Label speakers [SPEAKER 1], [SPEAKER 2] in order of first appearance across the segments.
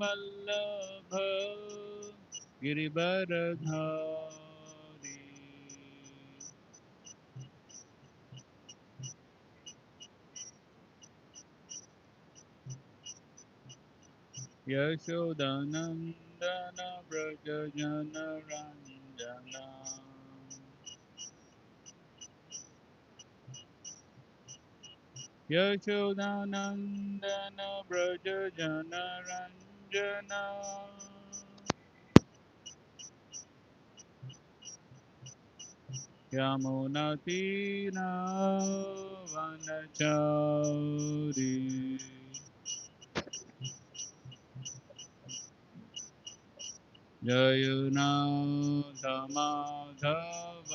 [SPEAKER 1] वल्लभ गिरिवरधारी यशोदानन्दन व्रज जनरञ्जना यशोदानन्दन व्रज जनरञ्जना यमुनतीरावनचारी जयनाथ माधव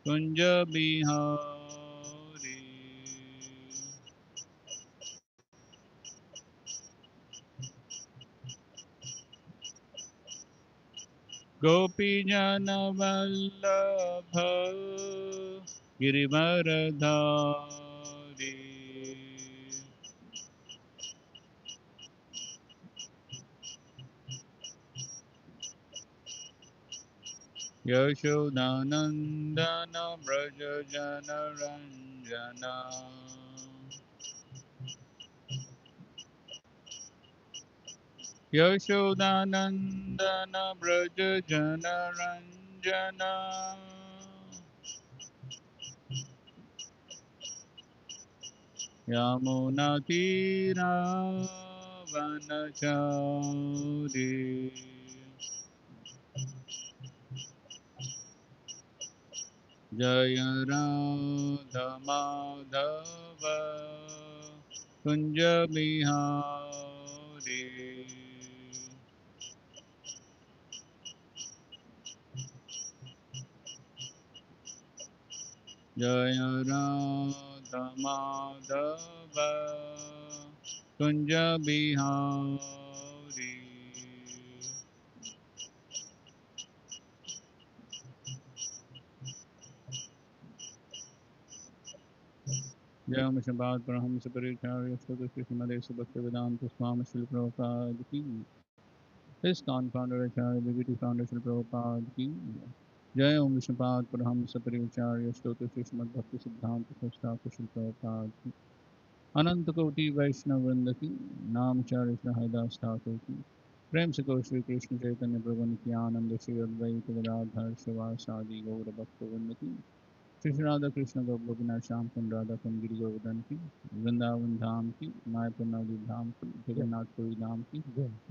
[SPEAKER 1] कुंज बिहारी गोपीजन वल्लभ गिरिवरधारी यशोदानन्दन व्रज जनरञ्जना यशोदानन्दन व्रज जनरञ्जना यमुनतीरावनचारी जय राधा माधव कुंज बिहारी जय राधा माधव कुंज बिहारी जय मुशबाद परमहंस परिचार्य श्रीमदेश भक्तिवेदांत स्वामी श्री प्रभुपाद की ISKCON founder आचार्य BBT founder श्री प्रभुपाद की जय ओम विष्णुपाद परमहंस परिचार्य स्तोत्र श्रीमद् भक्ति सिद्धांत संस्थापक श्री प्रभुपाद की अनंत कोटि वैष्णव वृंद की नामचार्य कृष्ण हरिदास ठाकुर की प्रेम से कहो श्री कृष्ण चैतन्य प्रभु नित्यानंद श्री अद्वैत गदाधर शिवासादि गौर भक्त वृंद की श्री श्री राधा कृष्ण गौ गोपीनाथ श्याम कुंड राधा कुंड गिरि गोवर्धन की वृंदावन धाम की मायापुर नवदी धाम की जगन्नाथपुरी धाम की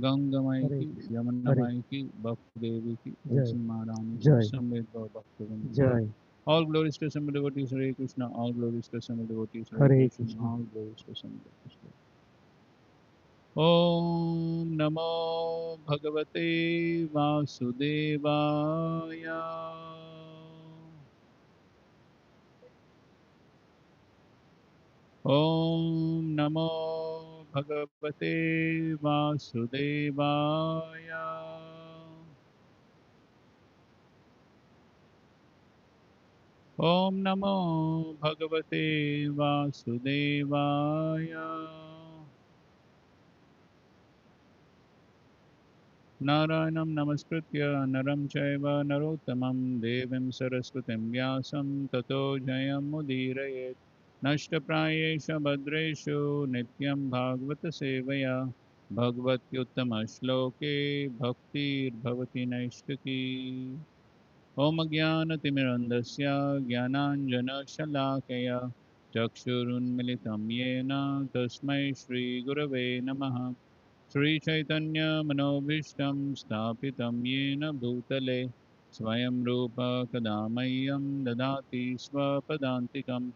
[SPEAKER 1] गंगामाई की यमुनामाई की भक्त देवी की तुलसी महारानी की समेत गौ भक्त वृंद की all glories to some devotees Hare Krishna all glories to some devotees Hare Krishna all glories to some devotees Om Namo Bhagavate Vasudevaya Om Namo Bhagavate Vasudevaya Om Namo Bhagavate Vasudevaya Narayanam Namaskritya Naram Chaiva Narottamam Devim Saraswatim Vyasam Tato Jayam Mudirayet Nashtaprayesha Bhadreshu Nityam Bhagavata Sevaya Bhagavatyuttama Shloke Bhaktir Bhavati Naishtaki Om Jnanatimirandasya Jnananjana-shalakaya Chakshurunmilitam Yena Tasmai Shri Gurave Namaha Shri Chaitanya Manobhishtam Sthapitam Yena Bhutale Swayam Rupa Kadamayam Dadati Swapadantikam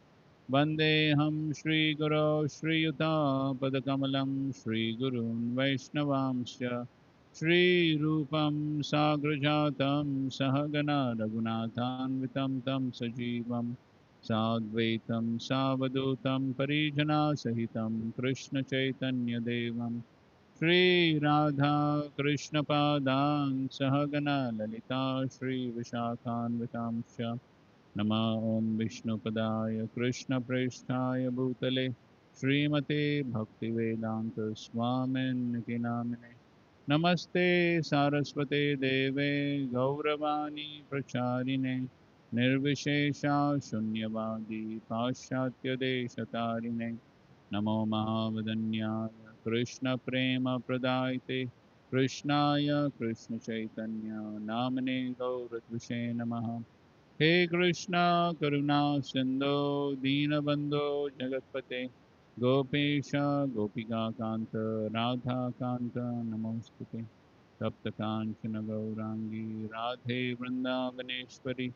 [SPEAKER 1] Vandeham Shri Guru Shri Yuta Padakamalam Shri Gurun Vaishnavamsya Shri Rupam Sagrajatam Sahagana Raghunathanvitam Tam Sajivam Sadvaitam Savadutam Parijana Sahitam Krishna Chaitanya Devam Shri Radha Krishna Padan Sahagana Lalita Shri Vishakhanvitamsha Nama Om Vishnu Padaya Krishna Presthaya Bhutale श्रीमते भक्तिवेदांत स्वामिन्निति नामिने नमस्ते सारस्वते देवे गौरवाणी प्रचारिणे निर्विशेषा शून्यवादी पाश्चात्यदेशतारिणे नमो महावदन्याय कृष्णप्रेमप्रदायते कृष्णाय कृष्णचैतन्य नामने गौरत्विषे नमः हे कृष्णा करुणा सिन्धो दीनबन्धो जगत्पते गोपेश गोपिकान्त राधाकान्त नमोऽस्तुते तप्तकाञ्चन गौराङ्गी राधे वृन्दावनेश्वरि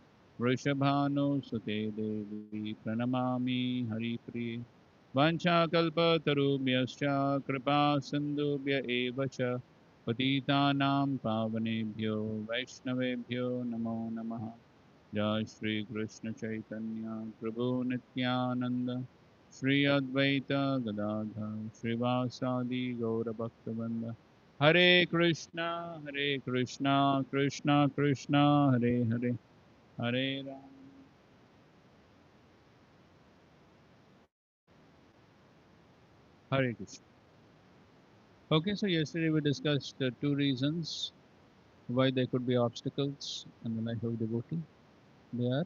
[SPEAKER 1] वृषभानुसुते देवी प्रणमामि हरिप्रिये वाञ्छाकल्पतरुभ्यश्च कृपा सिन्धुभ्य एव च पतितानां पावनेभ्यो वैष्णवेभ्यो नमो नमः जय श्री कृष्ण चैतन्य प्रभु नित्यानंद श्री अद्वैत गदाधर श्रीवासादि गौरभक्तवृंद हरे Krishna Krishna Krishna Hare Hare Hare Ram Hare Krishna. Okay, so yesterday we discussed two reasons why there could be obstacles in the life of devotee. They are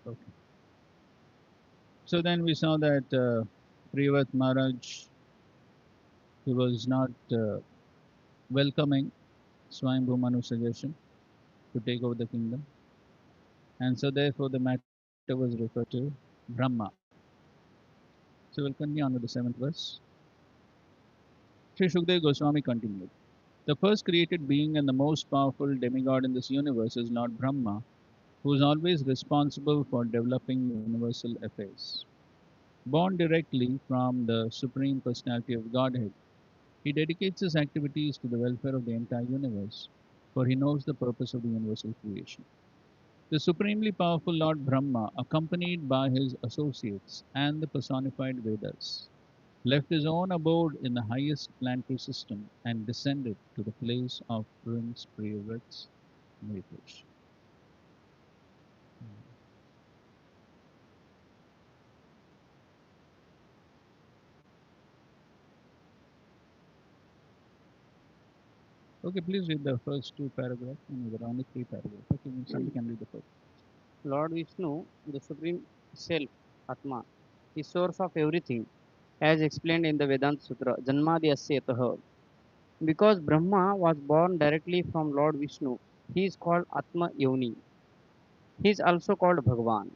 [SPEAKER 1] okay. So then we saw that Privat Maharaj, he was not welcoming Swayambhu Manu's suggestion to take over the kingdom, and so therefore the matter was referred to Brahma. So we'll continue on with the seventh verse. Sri Shukdev Goswami continued. The first created being and the most powerful demigod in this universe is Lord Brahma, who is always responsible for developing universal affairs. Born directly from the Supreme Personality of Godhead, he dedicates his activities to the welfare of the entire universe, for he knows the purpose of the universal creation. The supremely powerful Lord Brahma, accompanied by his associates and the personified Vedas, left his own abode in the highest planetary system and descended to the place of Prince Priyavrat's meditation. Okay, please read the first two paragraphs, and there are only three paragraphs. Okay, somebody can read the first.
[SPEAKER 2] Lord Vishnu, the Supreme Self, Atma, is source of everything, as explained in the Vedanta Sutra, Janmadi Asyataha. Because Brahma was born directly from Lord Vishnu, he is called Atma Yoni. He is also called Bhagavan.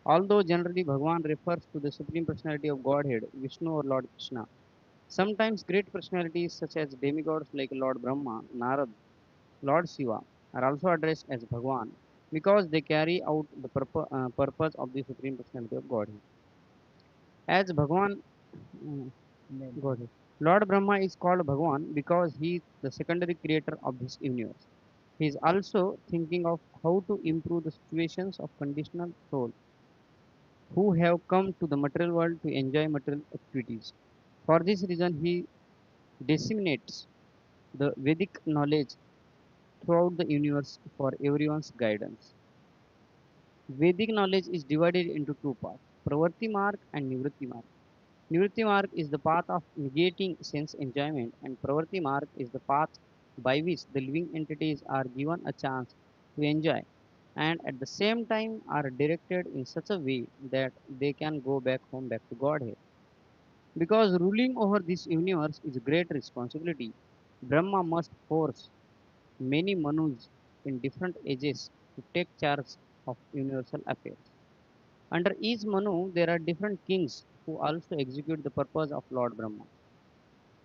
[SPEAKER 2] Although generally Bhagavan refers to the Supreme Personality of Godhead, Vishnu or Lord Krishna. Sometimes great personalities such as demigods like Lord Brahma, Narad, Lord Shiva are also addressed as Bhagavan because they carry out the purpose of the Supreme Personality of Godhead. As Bhagavan, uh, Godhead. Lord Brahma is called Bhagavan because he is the secondary creator of this universe. He is also thinking of how to improve the situations of conditional souls who have come to the material world to enjoy material activities. For this reason, he disseminates the Vedic knowledge throughout the universe for everyone's guidance. Vedic knowledge is divided into two parts, Pravarti Marg and Nivritti Marg. Nivritti Marg is the path of negating sense enjoyment, and Pravarti Marg is the path by which the living entities are given a chance to enjoy and at the same time are directed in such a way that they can go back home, back to Godhead. Because ruling over this universe is a great responsibility, Brahma must force many Manus in different ages to take charge of universal affairs. Under each Manu, there are different kings who also execute the purpose of Lord Brahma.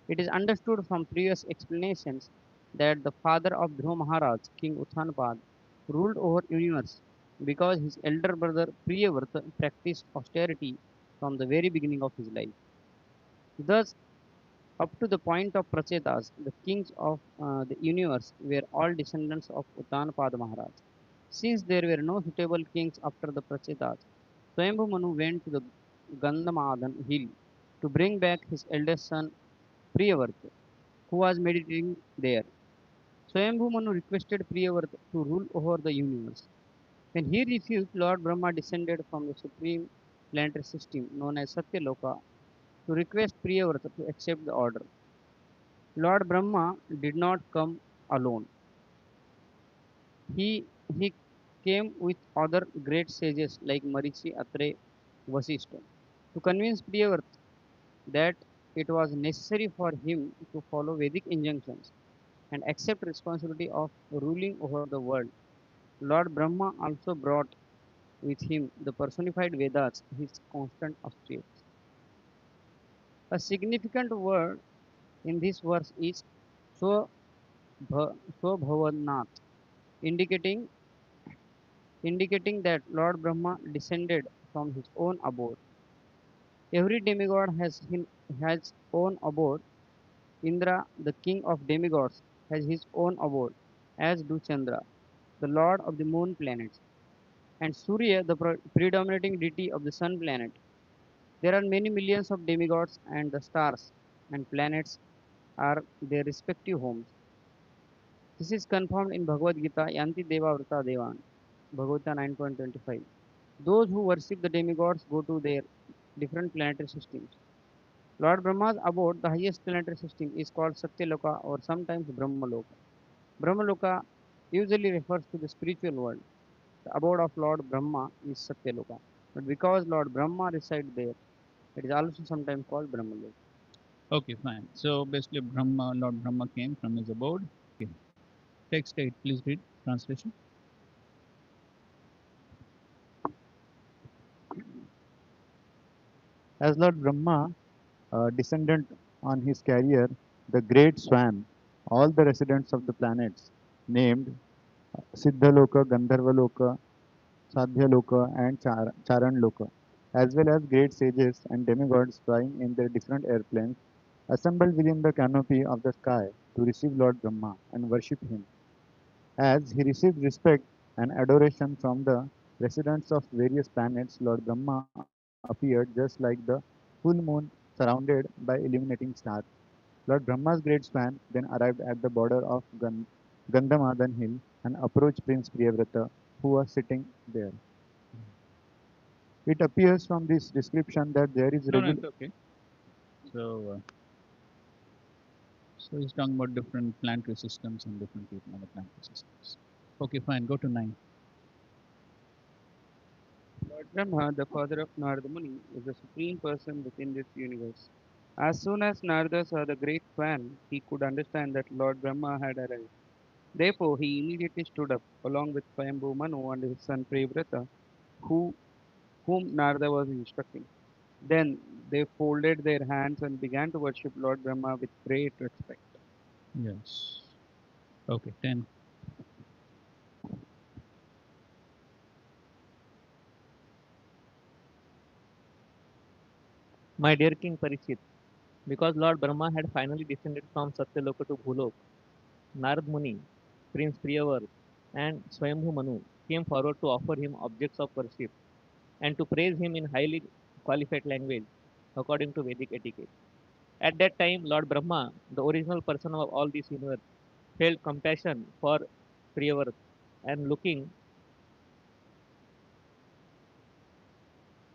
[SPEAKER 2] It is understood from previous explanations that the father of Dhruva Maharaj, King Uttanapad, ruled over universe because his elder brother Priyavrata practiced austerity from the very beginning of his life. Thus, up to the point of Prachetas, the kings of the universe were all descendants of Uttanapad Maharaj. Since there were no suitable kings after the Prachetas, Swayambhu Manu went to the Gandhamadan hill to bring back his eldest son Priyavrata, who was meditating there. Swayambhu Manu requested Priyavrata to rule over the universe. When he refused, Lord Brahma descended from the supreme planetary system known as Satyaloka to request Priyavrata to accept the order. Lord Brahma did not come alone. He came with other great sages like Marichi, Atre, Vasishta to convince Priyavrata that it was necessary for him to follow Vedic injunctions and accept responsibility of ruling over the world. Lord Brahma also brought with him the personified Vedas, his constant associates. A significant word in this verse is Swabhavanath, indicating indicating that Lord Brahma descended from his own abode. Every demigod has own abode. Indra, the king of demigods, has his own abode, as do Chandra, the lord of the moon planets, and Surya, the predominating deity of the sun planet. There are many millions of demigods, and the stars and planets are their respective homes. This is confirmed in Bhagavad Gita, Yanti Deva Vrta Devan, Bhagavad Gita 9.25. Those who worship the demigods go to their different planetary systems. Lord Brahma's abode, the highest planetary system, is called Satyaloka or sometimes Brahmaloka. Brahmaloka usually refers to the spiritual world. The abode of Lord Brahma is Satyaloka. But because Lord Brahma resides there, it is also sometimes called Brahmaloka.
[SPEAKER 1] Okay, fine. So basically, Lord Brahma came from his abode. Okay. Text 8, please read. Translation.
[SPEAKER 3] As Lord Brahma descended on his carrier, the great swan, all the residents of the planets, named Siddhaloka, Gandharvaloka, Sadhyaloka, and Charanloka, as well as great sages and demigods flying in their different airplanes, assembled within the canopy of the sky to receive Lord Brahma and worship him. As he received respect and adoration from the residents of various planets, Lord Brahma appeared just like the full moon surrounded by illuminating stars. Lord Brahma's great swan then arrived at the border of Gandhamadhan hill and approached Prince Priyavrata, who was sitting there. It appears from this description that there is
[SPEAKER 1] No, no,
[SPEAKER 3] regular.
[SPEAKER 1] it's okay. So he's talking about different planetary systems and different people on the planetary systems. Okay, fine. Go to 9.
[SPEAKER 2] Lord Brahma, the father of Narada Muni, is the supreme person within this universe. As soon as Narada saw the great swan, he could understand that Lord Brahma had arrived. Therefore, he immediately stood up, along with Swayambhu Manu and his son Priyavrata, who, whom Narada was instructing. Then they folded their hands and began to worship Lord Brahma with great respect.
[SPEAKER 1] Yes. Okay, 10.
[SPEAKER 4] My dear King Parikshit, because Lord Brahma had finally descended from Satyaloka to Bhulok, Narad Muni, Prince Priyavar, and Swayambhu Manu came forward to offer him objects of worship and to praise him in highly qualified language according to Vedic etiquette. At that time, Lord Brahma, the original person of all this universe, felt compassion for Priyavar and looking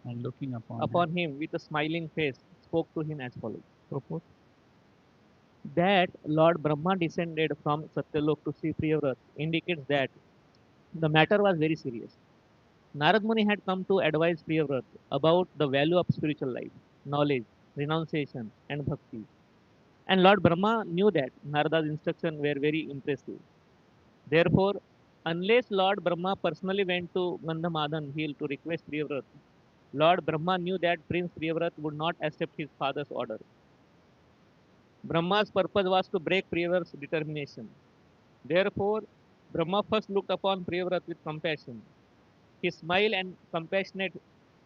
[SPEAKER 1] And looking upon him.
[SPEAKER 4] upon him with a smiling face, spoke to him as follows.
[SPEAKER 1] Purport.
[SPEAKER 4] That Lord Brahma descended from Satyalok to see Priyavrata indicates that the matter was very serious. Narad Muni had come to advise Priyavrata about the value of spiritual life, knowledge, renunciation, and bhakti. And Lord Brahma knew that Narada's instructions were very impressive. Therefore, unless Lord Brahma personally went to Gandhamadhan hill to request Priyavrata, Lord Brahma knew that Prince Priyavrata would not accept his father's order. Brahma's purpose was to break Priyavrata's determination. Therefore, Brahma first looked upon Priyavrata with compassion. His smile and compassionate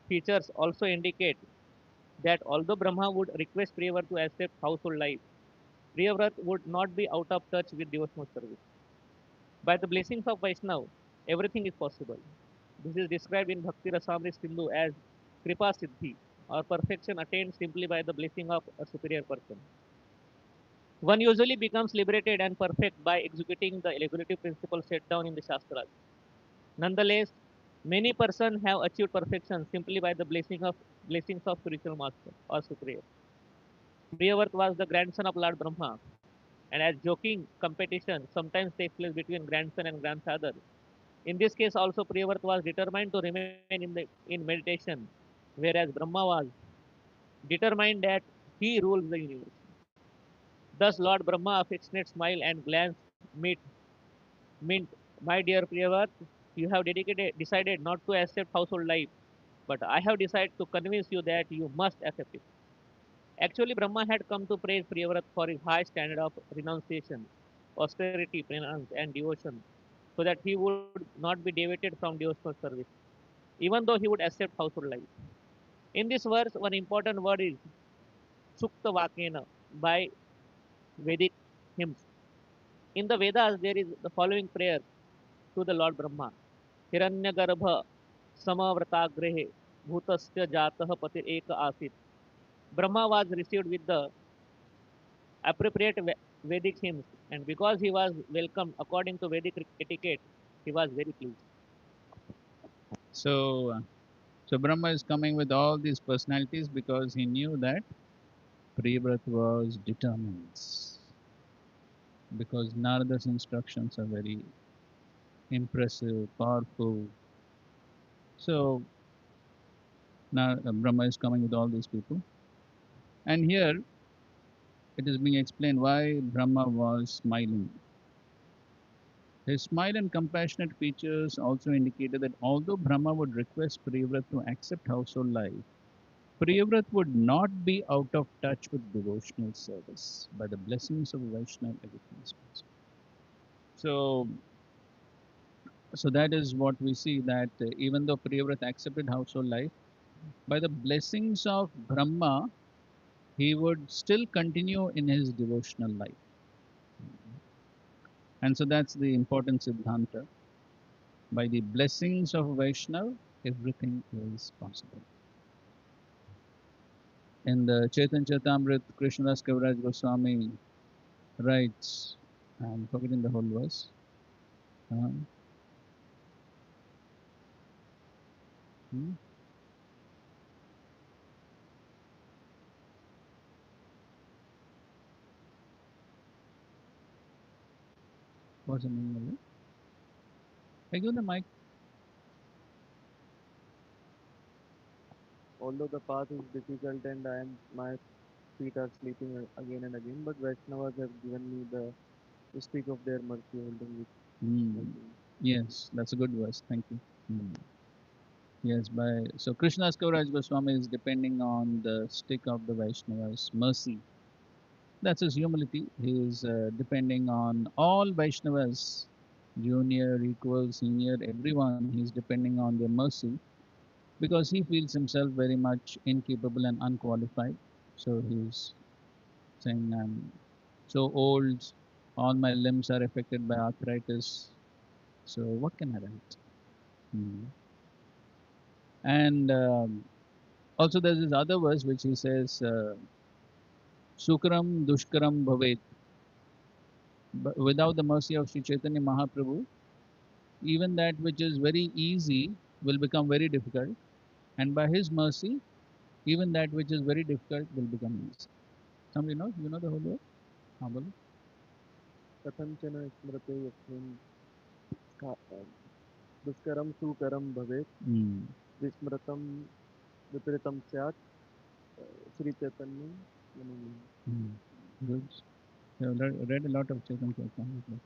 [SPEAKER 4] features also indicate that although Brahma would request Priyavrata to accept household life, Priyavrata would not be out of touch with devotional service. By the blessings of Vaishnav, everything is possible. This is described in Bhakti Rasamrita Sindhu as Kripa Siddhi, or perfection attained simply by the blessing of a superior person. One usually becomes liberated and perfect by executing the regulative principle set down in the Shastras. Nonetheless, Many persons have achieved perfection simply by the blessings of spiritual master or superior. Priyavrata was the grandson of Lord Brahma, and as joking competition sometimes takes place between grandson and grandfather. In this case, also Priyavrata was determined to remain in meditation, whereas Brahma was determined that he rules the universe. Thus, Lord Brahma affectionate smile and glance meant, my dear Priyavrata, you have decided not to accept household life, but I have decided to convince you that you must accept it. Actually, Brahma had come to praise Priyavrata for his high standard of renunciation, austerity, penance, and devotion, so that he would not be deviated from devotional service, even though he would accept household life. In this verse, one important word is Sukta Vakena by Vedic hymns. In the Vedas, there is the following prayer to the Lord Brahma. Hiranyagarbha samavratagrehe bhutasya jatah patir ek asit. Brahma was received with the appropriate Vedic hymns, and because he was welcomed according to Vedic etiquette, he was very pleased.
[SPEAKER 1] So, so Brahma is coming with all these personalities because he knew that Priyavrat was determined. Because Narada's instructions are very impressive, powerful. So now Brahma is coming with all these people. And here it is being explained why Brahma was smiling. His smile and compassionate features also indicated that although Brahma would request Priyavrat to accept household life, Priyavrat would not be out of touch with devotional service. By the blessings of Vaishnava, everything is possible. So, so that is what we see that even though Priyavrat accepted household life, by the blessings of Brahma, he would still continue in his devotional life. And so that's the important Siddhanta. By the blessings of Vaishnav, everything is possible. In the Chaitanya Charitamrita, Krishnadas Kaviraj Goswami writes, I'm forgetting the whole verse. Um, hmm, what's the meaning of it? I give the mic.
[SPEAKER 5] Although the path is difficult and my feet are sleeping again and again, but Vaishnavas have given me the stick of their mercy holding with
[SPEAKER 1] Hmm.
[SPEAKER 5] helping me.
[SPEAKER 1] Yes, that's a good verse. Thank you. Hmm. Yes, by so Krishnadas Kaviraj Goswami is depending on the stick of the Vaishnavas, mercy. That's his humility. He is depending on all Vaishnavas, junior, equal, senior, everyone. He's depending on their mercy because he feels himself very much incapable and unqualified. So he's saying, I'm so old, all my limbs are affected by arthritis. So what can I write? Hmm. And also there's this other verse which he says, Sukram Dushkaram Bhavet. But without the mercy of Sri Chaitanya Mahaprabhu, even that which is very easy will become very difficult, and by his mercy, even that which is very difficult will become easy. Somebody knows? You know the whole word? हाँ बोलो.
[SPEAKER 5] कथंचन स्मृते यस्मिन् दुष्करं सुकरं भवेत्
[SPEAKER 1] Hmm.
[SPEAKER 5] विस्मृतं विपरीतं स्यात् Shri चैतन्यं Namami.
[SPEAKER 1] Hmm. Good. You have read a lot of Chaitanya Charitamrita.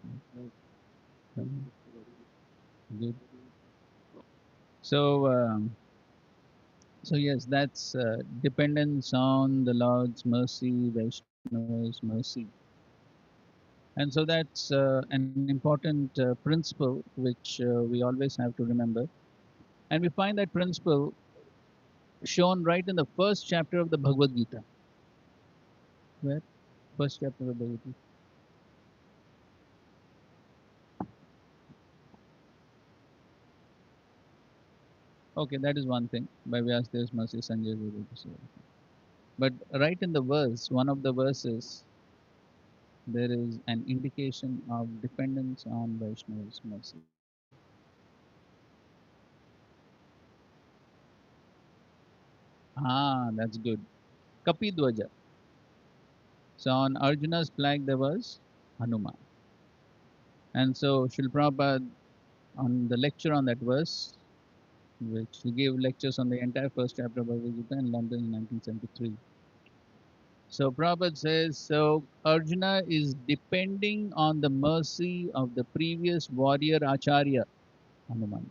[SPEAKER 1] Good. So, so yes, that's dependence on the Lord's mercy, Vaishnava's mercy. And so that's an important principle which we always have to remember. And we find that principle shown right in the first chapter of the Bhagavad Gita. Where? First chapter of the Bhagavad Gita. Okay, that is one thing. By Vyasdev's mercy, Sanjay is able to say everything. But right in the verse, one of the verses, there is an indication of dependence on Vaishnava's mercy. Ah, that's good. Kapidwaja. So on Arjuna's flag there was Hanuman. And so Srila Prabhupada on the lecture on that verse, which he gave lectures on the entire first chapter of Bhagavad Gita in London in 1973. So Prabhupada says, so Arjuna is depending on the mercy of the previous warrior Acharya, Hanuman.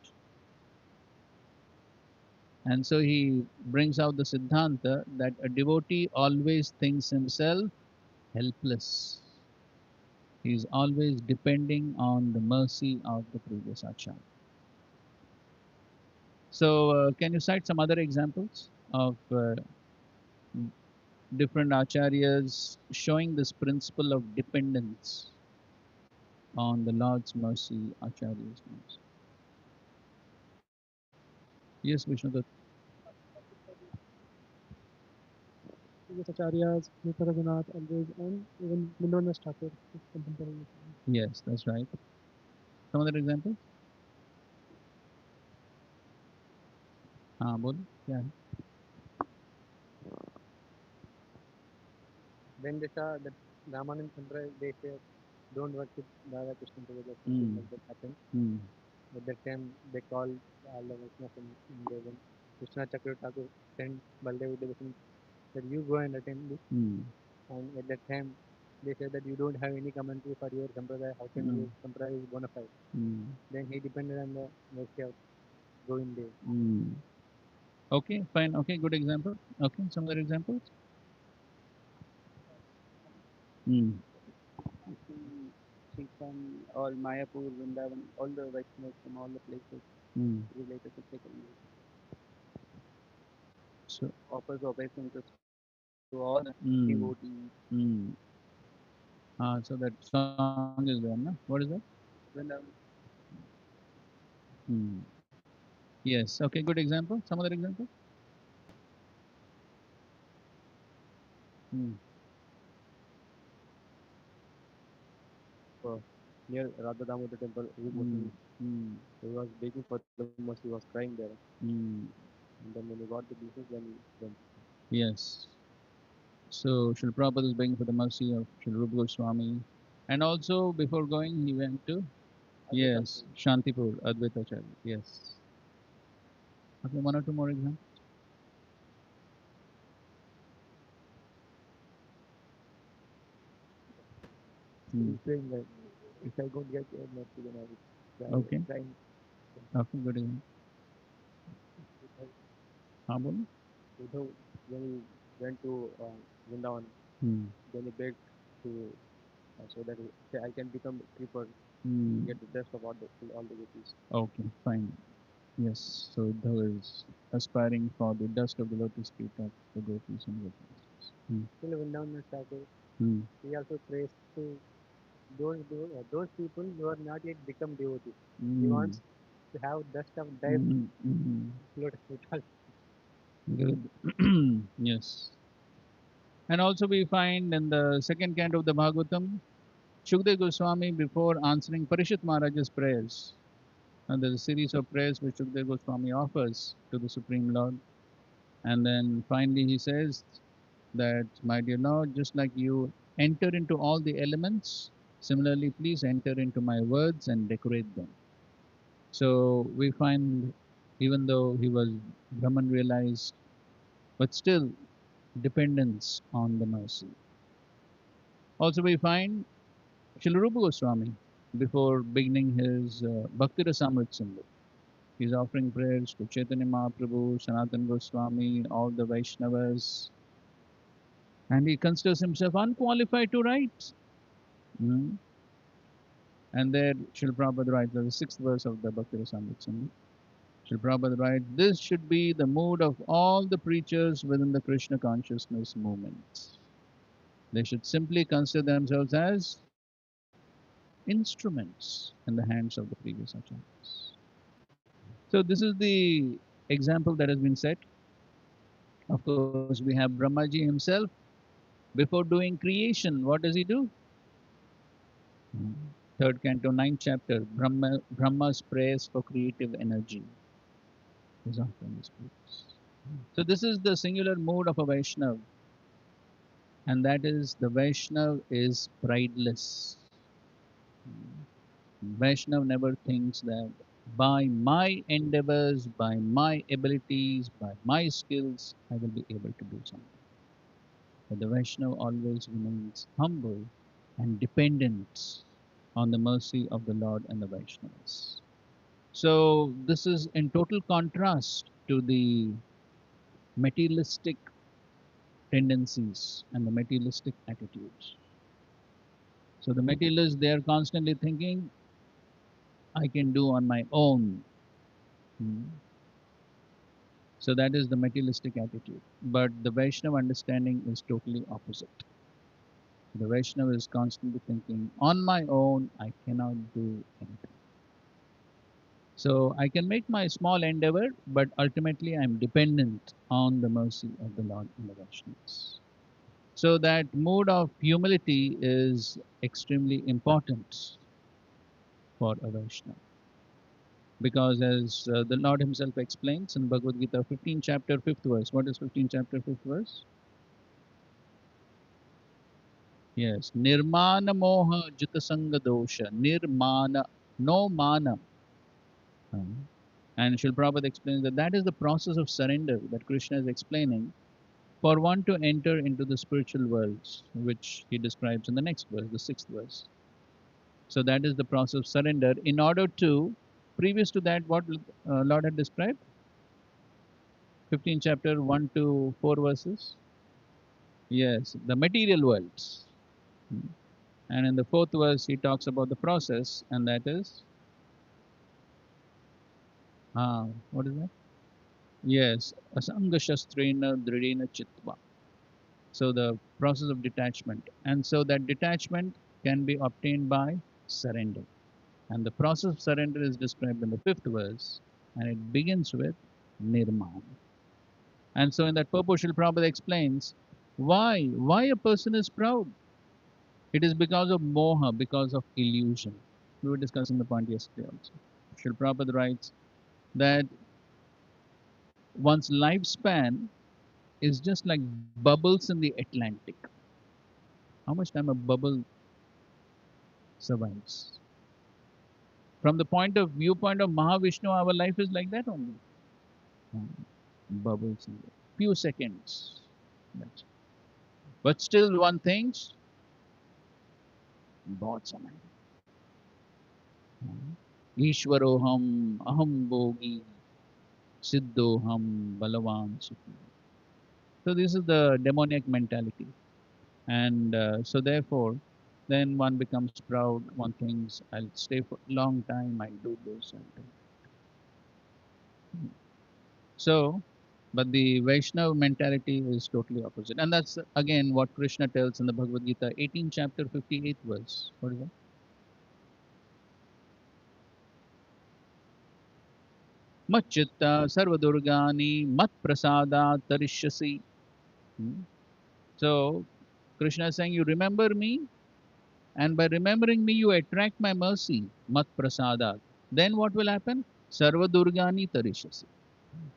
[SPEAKER 1] And so he brings out the Siddhanta that a devotee always thinks himself helpless. He is always depending on the mercy of the previous Acharya. So, can you cite some other examples of different acharyas showing this principle of dependence on the Lord's mercy, Acharya's mercy? Yes, Vishnu.
[SPEAKER 6] Previous acharyas, Nitya Raghunath, always, and even Milona Thakur, his contemporary.
[SPEAKER 1] Yes, that's right. Some other examples? हाँ बोलो क्या है?
[SPEAKER 5] When they saw that Ramanand Chandra, they said, don't worship Radha Krishna together, something like that happened. At that time, they called all the Vaishnavas in Devan. Krishna Chakra Thakur sent Baldev Devasan that you go and attend this. And at that time, they said that you don't have any commentary for your sampradaya. How can your sampradaya is bona fide? Then he depended on the mercy of going there.
[SPEAKER 1] Okay, fine. Okay, good example. Okay, some other examples?
[SPEAKER 2] You see from all Mayapur, Vrindavan, all the Vaishnavas from all the places related to second
[SPEAKER 1] So,
[SPEAKER 2] offers obeisances to all the devotees.
[SPEAKER 1] so that song is there, no? What is that?
[SPEAKER 2] Vrindavan.
[SPEAKER 1] Yes. Okay, good example. Some other example?
[SPEAKER 5] Near Radha Damodar temple, he was begging for the mercy, he was crying there. And then when he got the blessings, then he went.
[SPEAKER 1] Yes. So Srila Prabhupada is begging for the mercy of Srila Rupa Goswami. And also before going he went to yes, Shantipur, Advaita Acharya. Yes. Okay, one or two more examples.
[SPEAKER 5] He's saying that if I don't get your mercy, then I will
[SPEAKER 1] Okay.
[SPEAKER 5] cry.
[SPEAKER 1] Okay, good example. हाँ बोलो.
[SPEAKER 5] So when he went to Vrindavan, then he begged to so that I can become keeper, get the best of all the gopis.
[SPEAKER 1] Okay, fine. Yes, so Uddhava is aspiring for the dust of the lotus feet of the gopis and gopis.
[SPEAKER 5] Still Vrindavan Thakur, he also prays to those people who are not yet become devotees. He wants to have dust of death lotus feet.
[SPEAKER 1] Good. Yes. And also we find in the second canto of the Bhagavatam, Shukdev Goswami, before answering Parishit Maharaj's prayers, and there's a series of prayers which Shukdev Goswami offers to the Supreme Lord. And then finally he says that, my dear Lord, just like you enter into all the elements, similarly please enter into my words and decorate them. So we find, even though he was Brahman realized, but still dependence on the mercy. Also we find Srila Rupa Goswami, before beginning his Bhakti Rasamrit Sindhu, he's offering prayers to Chaitanya Mahaprabhu, Sanatana Goswami, all the Vaishnavas, and he considers himself unqualified to write. And there Srila Prabhupada writes, the sixth verse of the Bhakti Rasamrit Sindhu, Srila Prabhupada writes, this should be the mood of all the preachers within the Krishna consciousness movement. They should simply consider themselves as instruments in the hands of the previous acharyas. So this is the example that has been set. Of course, we have Brahmaji himself. Before doing creation, what does he do? Third canto, ninth chapter, Brahma's prayers for creative energy is often this place. So this is the singular mode of a Vaishnav, and that is the Vaishnav is prideless. Vaishnav never thinks that by my endeavors, by my abilities, by my skills, I will be able to do something. But the Vaishnav always remains humble and dependent on the mercy of the Lord and the Vaishnavas. So this is in total contrast to the materialistic tendencies and the materialistic attitudes. So the materialists, they are constantly thinking, I can do on my own. Hmm. So that is the materialistic attitude. But the Vaishnava understanding is totally opposite. The Vaishnava is constantly thinking, on my own, I cannot do anything. So I can make my small endeavor, but ultimately I'm dependent on the mercy of the Lord and the Vaishnavas. So that mode of humility is extremely important for a Vaishnava. Because as the Lord himself explains in Bhagavad Gita 15 chapter 5th verse. What is 15 chapter 5th verse? Yes. Nirmana moha jita sanga dosha. Nirmana. No mana. And Srila Prabhupada explains that that is the process of surrender that Krishna is explaining for one to enter into the spiritual worlds, which he describes in the next verse, the 6th verse. So that is the process of surrender. In order to, previous to that, what Lord had described? 15 chapter 1 to 4 verses. Yes, the material worlds. And in the 4th verse, he talks about the process, and that is, what is that? Yes, asanga shastrena dridena chitva. So the process of detachment. And so that detachment can be obtained by surrender. And the process of surrender is described in the 5th verse, and it begins with nirman. And so in that purport, Srila Prabhupada explains why a person is proud. It is because of moha, because of illusion. We were discussing the point yesterday also. Srila Prabhupada writes that one's lifespan is just like bubbles in the Atlantic. How much time a bubble survives? From the viewpoint of Mahavishnu, our life is like that only. Bubbles in there. Few seconds. That's, but still one thinks, बहुत समय. Ishwaroham, aham bogi, siddhoham, balavan sukhi. So this is the demoniac mentality. And so therefore, then one becomes proud, one thinks, I'll stay for a long time, I'll do this, I'll do. So, but the Vaishnava mentality is totally opposite. And that's again what Krishna tells in the Bhagavad Gita, 18 chapter 58th verse. What is that? Macchitta sarvadurgani mat prasada tarishyasi. So, Krishna is saying, you remember me, and by remembering me, you attract my mercy, mat prasada. Then what will happen? Sarvadurgani tarishyasi.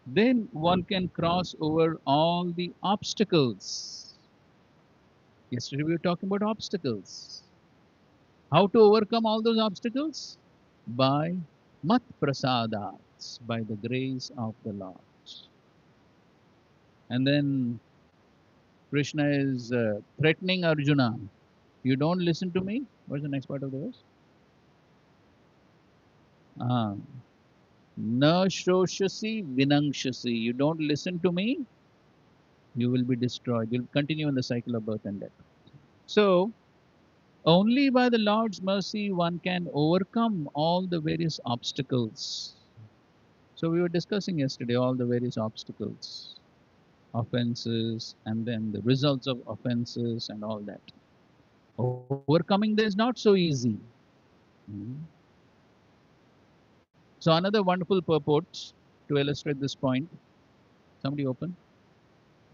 [SPEAKER 1] Then one can cross over all the obstacles. Yesterday we were talking about obstacles. How to overcome all those obstacles? By mat prasadats, by the grace of the Lord. And then Krishna is threatening Arjuna. You don't listen to me? What's the next part of the verse? Ah, na shroshasi vinangshasi. You don't listen to me, you will be destroyed. You'll continue in the cycle of birth and death. So, only by the Lord's mercy one can overcome all the various obstacles. So we were discussing yesterday all the various obstacles, offenses, and then the results of offenses and all that. Overcoming them is not so easy. Hmm. So another wonderful purport to illustrate this point. Somebody open.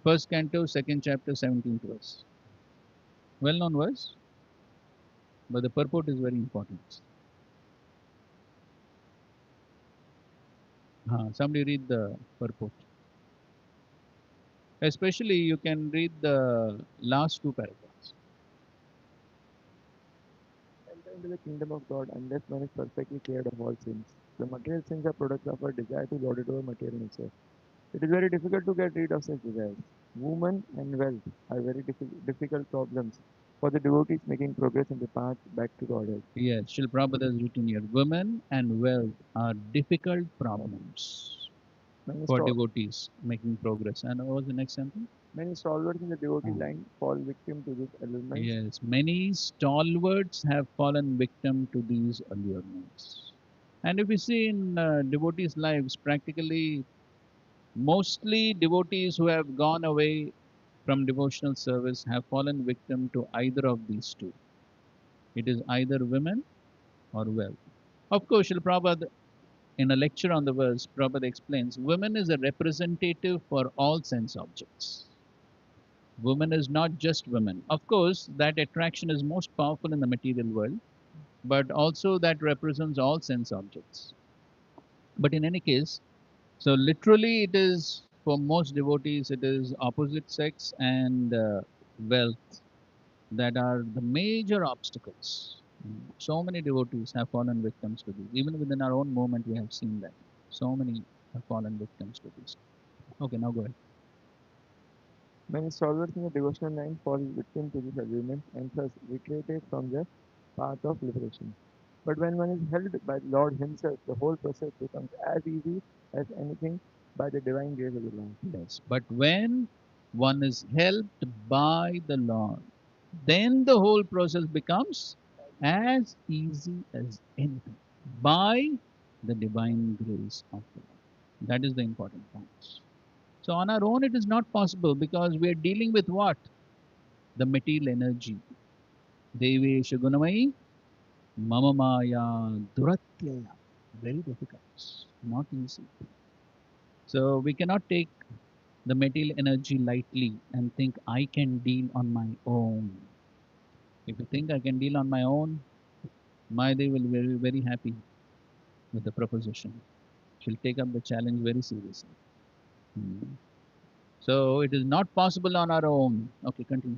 [SPEAKER 1] First canto, second chapter, 17th verse. Well-known verse, but the purport is very important. Somebody read the purport. Especially, you can read the last two paragraphs.
[SPEAKER 7] Enter into the kingdom of God unless one is perfectly cleared of all sins. The material sins are products of our desire to lord it over material nature. It is very difficult to get rid of such desires. Woman and wealth are very difficult problems for the devotees making progress in the path back to Godhead.
[SPEAKER 1] Yes, Srila Prabhupada has written here, women and wealth are difficult problems
[SPEAKER 7] Many,
[SPEAKER 1] for
[SPEAKER 7] sta-
[SPEAKER 1] devotees making progress. And what was the next sentence?
[SPEAKER 7] many stalwarts in the devotee
[SPEAKER 1] Ah.
[SPEAKER 7] line fall victim to this allurement.
[SPEAKER 1] Yes, many stalwarts have fallen victim to these allurements. And if we see in devotees' lives, practically mostly devotees who have gone away from devotional service have fallen victim to either of these two. It is either women or wealth. Of course, Srila Prabhupada, in a lecture on the verse, Prabhupada explains women is a representative for all sense objects. Woman is not just women. Of course, that attraction is most powerful in the material world, but also that represents all sense objects. But in any case, so literally it is for most devotees, it is opposite sex and wealth that are the major obstacles. So many devotees have fallen victims to these. Even within our own movement, we have seen that. So many have fallen victims to these. Okay, now go ahead.
[SPEAKER 7] Many stalwarts in the devotional line fall victim to this allurement and thus retreated from the path of liberation. But when one is held by the Lord Himself, the whole process becomes as easy as anything by the divine grace of the Lord.
[SPEAKER 1] Yes, but when one is helped by the Lord, then the whole process becomes as easy as anything by the divine grace of the Lord. That is the important point. So on our own, it is not possible because we are dealing with what? The material energy. Devesha Gunamai Mama Maya Duratyaya. Very difficult. Not easy. So we cannot take the material energy lightly and think I can deal on my own. If you think I can deal on my own, Mayadevi will be very, very happy with the proposition. She'll take up the challenge very seriously. Hmm. So it is not possible on our own. Okay, continue.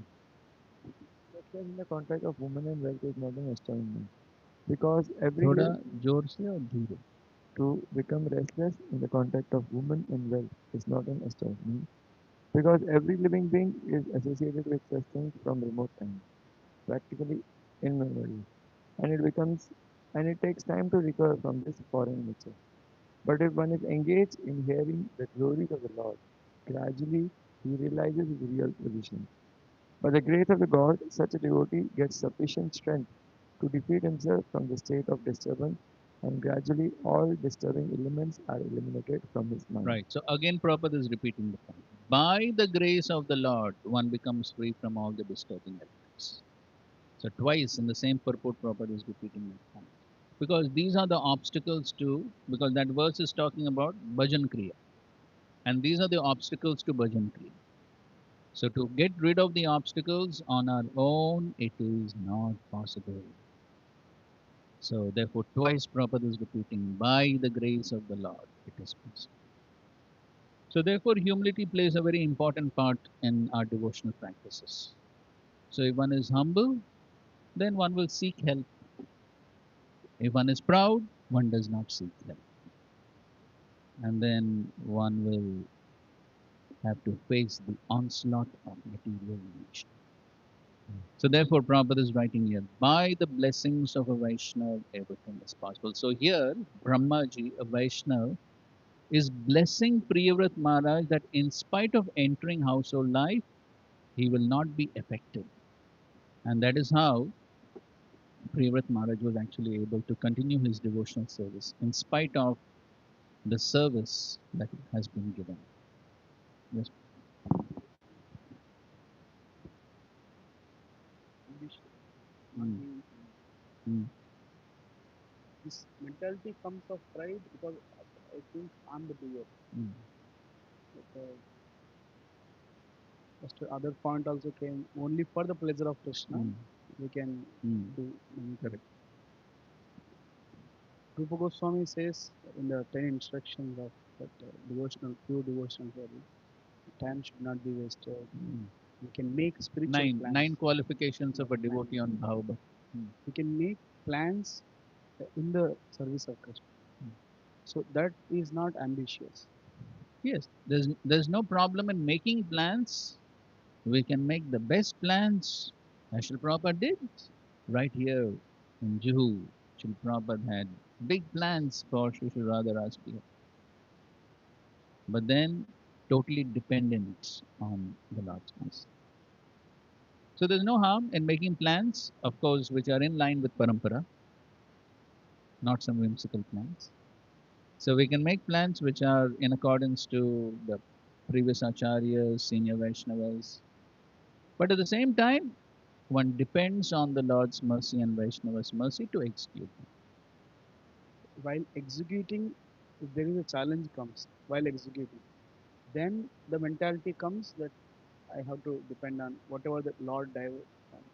[SPEAKER 7] Restless in the contact of woman and wealth is not an astoundment because every
[SPEAKER 1] थोड़ा जोर से और धीरे.
[SPEAKER 7] to become restless in the contact of woman and wealth is not an astonishment because every living being is associated with such things from remote times, practically in memory, and it takes time to recover from this foreign nature. But if one is engaged in hearing the glories of the Lord, gradually he realizes his real position. By the grace of the God, such a devotee gets sufficient strength to defeat himself from the state of disturbance, and gradually all disturbing elements are eliminated from his mind.
[SPEAKER 1] Right. So again, Prabhupada is repeating the point. By the grace of the Lord, one becomes free from all the disturbing elements. So twice in the same purport, Prabhupada is repeating that point. Because these are the obstacles to, because that verse is talking about bhajan kriya. And these are the obstacles to bhajan kriya. So to get rid of the obstacles on our own, it is not possible. So therefore, twice Prabhupada is repeating, by the grace of the Lord, it is possible. So therefore, humility plays a very important part in our devotional practices. So if one is humble, then one will seek help. If one is proud, one does not seek help. And then one will have to face the onslaught of material nature. So therefore, Prabhupada is writing here, by the blessings of a Vaishnava, everything is possible. So here, Brahmaji, a Vaishnava, is blessing Priyavrat Maharaj that in spite of entering household life, he will not be affected. And that is how Priyavrat Maharaj was actually able to continue his devotional service in spite of the service that has been given. Yes.
[SPEAKER 2] ambition, not
[SPEAKER 1] Mm.
[SPEAKER 2] being
[SPEAKER 1] Mm.
[SPEAKER 2] this mentality comes of pride because I think I'm the doer.
[SPEAKER 1] Mm.
[SPEAKER 2] But, just other point also came only for the pleasure of Krishna.
[SPEAKER 1] Mm.
[SPEAKER 2] We can
[SPEAKER 1] Mm.
[SPEAKER 2] do many things.
[SPEAKER 1] Correct.
[SPEAKER 2] Rupa Goswami says in the 10 instructions of that devotional, pure devotional service,
[SPEAKER 8] time should not be wasted. We can make spiritual
[SPEAKER 1] Nine
[SPEAKER 8] plans.
[SPEAKER 1] qualifications of a devotee on Bhava Bhakti.
[SPEAKER 8] We can make plans in the service of Krishna. So that is not ambitious.
[SPEAKER 1] Yes, there's no problem in making plans. We can make the best plans. As Srila Prabhupada did right here in Juhu. Srila Prabhupada had big plans for Sri Sri Radharaj Priya, but then totally dependent on the Lord's mercy. So there's no harm in making plans, of course, which are in line with parampara, not some whimsical plans. So we can make plans which are in accordance to the previous acharyas, senior Vaishnavas, but at the same time, one depends on the Lord's mercy and Vaishnava's mercy to execute them.
[SPEAKER 8] While executing, if there is a challenge comes while executing, then the mentality comes that I have to depend on whatever the Lord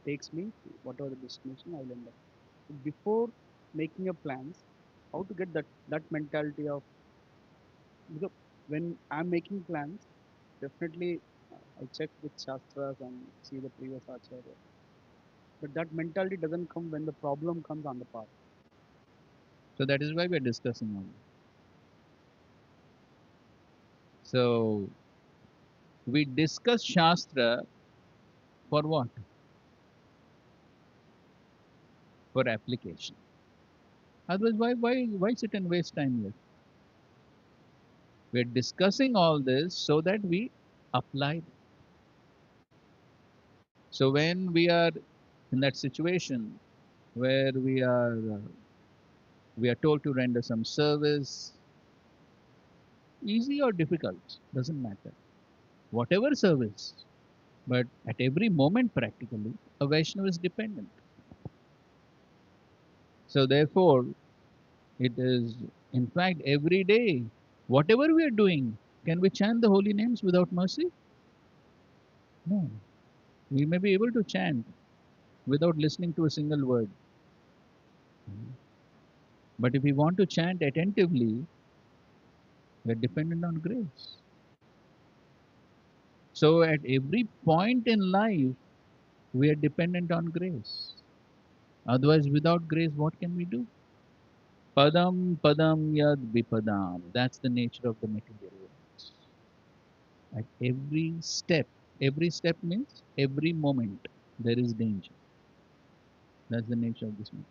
[SPEAKER 8] takes me, whatever the destination I will end up. Before making a plans, how to get that mentality of, because when I'm making plans, definitely I check with shastras and see the previous acharya. But that mentality doesn't come when the problem comes on the path.
[SPEAKER 1] So that is why we are discussing all this. So we discuss Shastra for what? For application. Otherwise, why sit and waste time here? We're discussing all this so that we apply it. So when we are in that situation where we are told to render some service, easy or difficult, doesn't matter. Whatever service, but at every moment practically, a Vaishnava is dependent. So therefore, it is in fact every day, whatever we are doing, can we chant the holy names without mercy? No. We may be able to chant without listening to a single word. But if we want to chant attentively, we are dependent on grace. So at every point in life, we are dependent on grace. Otherwise, without grace, what can we do? Padam padam yad vipadam. That's the nature of the material world. At every step means every moment, there is danger. That's the nature of this material.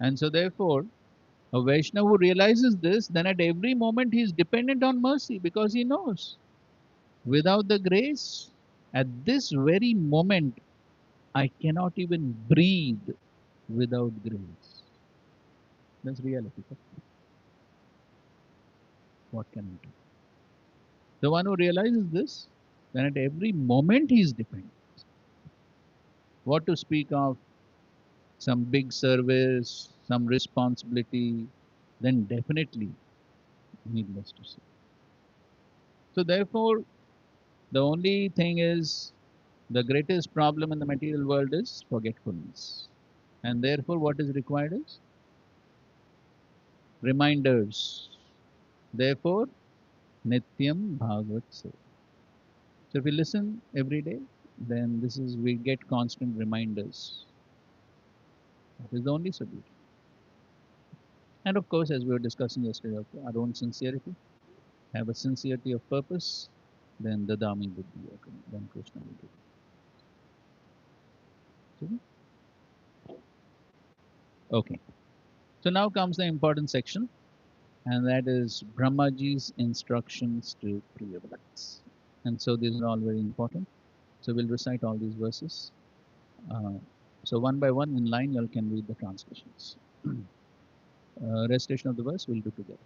[SPEAKER 1] And so therefore, a Vaishnava who realizes this, then at every moment he is dependent on mercy because he knows without the grace, at this very moment, I cannot even breathe without grace. That's reality. What can I do? The one who realizes this, then at every moment he is dependent. What to speak of some big service, some responsibility, then definitely needless to say. So therefore, the only thing is the greatest problem in the material world is forgetfulness. And therefore, what is required is reminders. Therefore, Nityam Bhagavat Seva. So if we listen every day, then we get constant reminders. That is the only solution. And of course, as we were discussing yesterday, our own sincerity, have a sincerity of purpose, then Dadami Buddhi, then Krishna will do it. Okay. So now comes the important section, and that is Brahmaji's instructions to Priyavats. And so these are all very important. So we'll recite all these verses. So one by one in line, you all can read the translations. Recitation of the verse we'll do together.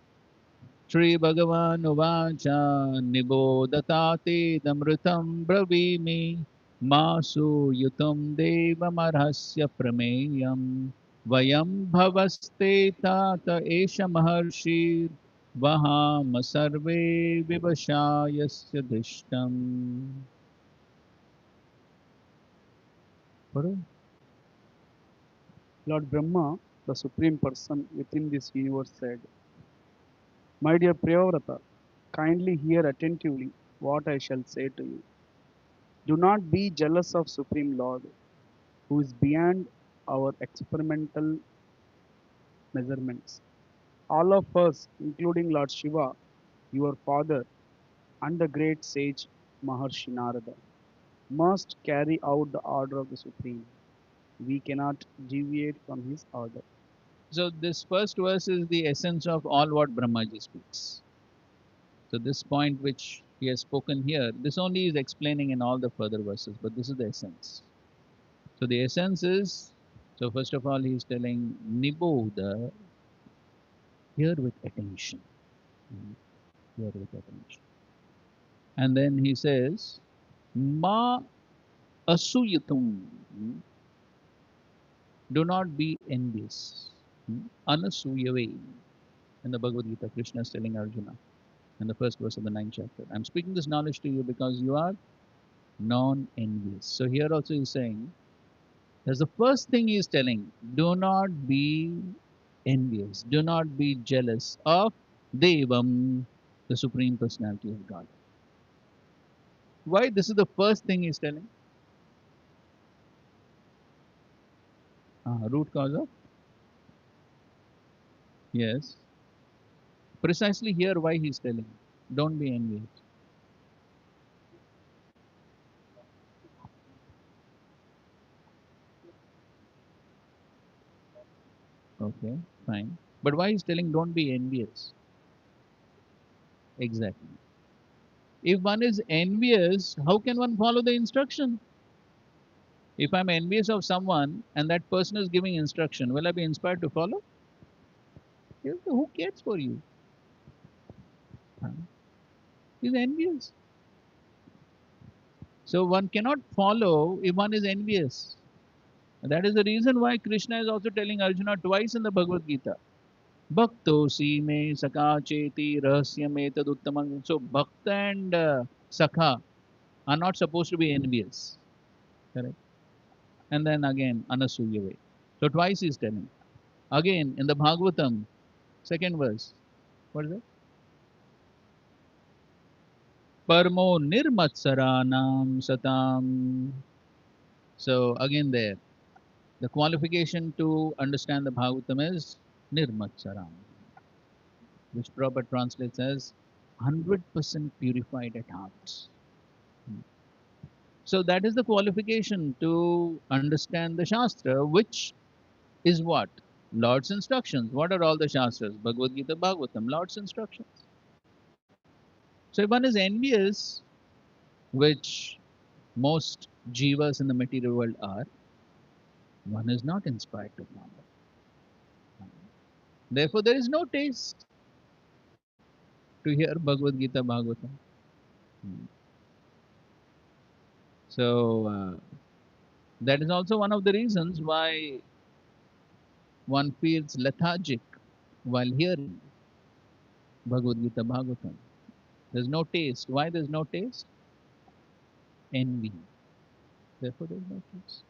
[SPEAKER 1] Shri Bhagavan Uvacha Nibodhatate Damritam Bravimi Masu Yutam Devamarhasya Prameyam Vayam Bhavaste Tata Esha Maharshir Vaham Sarve Vivashayasya Dishtam.
[SPEAKER 8] Lord Brahma, the Supreme Person within this universe, said, My dear Priyavrata, kindly hear attentively what I shall say to you. Do not be jealous of Supreme Lord, who is beyond our experimental measurements. All of us, including Lord Shiva, your father, and the great sage Maharshi Narada, must carry out the order of the Supreme. We cannot deviate from his order.
[SPEAKER 1] So this first verse is the essence of all what Brahmaji speaks. So this point which he has spoken here, this only is explaining in all the further verses, but this is the essence. So the essence is, so first of all he is telling Niboda, hear with attention. Hear with attention. And then he says, Ma asuyatum, do not be envious. Anasuyave. In the Bhagavad Gita, Krishna is telling Arjuna in the first verse of the 9th chapter. I'm speaking this knowledge to you because you are non-envious. So here also he's saying, that's the first thing he's telling, do not be envious, do not be jealous of Devam, the Supreme Personality of God. Why? This is the first thing he's telling. Root cause of? Yes. Precisely here why he's telling. Don't be envious. Okay, fine. But why he's telling don't be envious? Exactly. If one is envious, how can one follow the instruction? If I'm envious of someone and that person is giving instruction, will I be inspired to follow? Yes, who cares for you? Huh? He's envious. So one cannot follow if one is envious. That is the reason why Krishna is also telling Arjuna twice in the Bhagavad Gita. Bhaktosi me sakha cheti rahasyam etad uttamam. So Bhakta and Sakha are not supposed to be envious. Correct? And then again, Anasuyave. So twice he's telling. Again, in the Bhagavatam, second verse. What is it? Parmo nirmatsaranam satam. So again there, the qualification to understand the Bhagavatam is nirmatsaram, which Prabhupada translates as 100% purified at heart. So that is the qualification to understand the Shastra, which is what? Lord's instructions. What are all the Shastras? Bhagavad Gita, Bhagavatam, Lord's instructions. So if one is envious, which most jivas in the material world are, one is not inspired to follow. Therefore, there is no taste to hear Bhagavad Gita, Bhagavatam. So, that is also one of the reasons why one feels lethargic while hearing Bhagavad Gita, Bhagavatam. There's no taste. Why there's no taste? Envy. Therefore, there's no taste.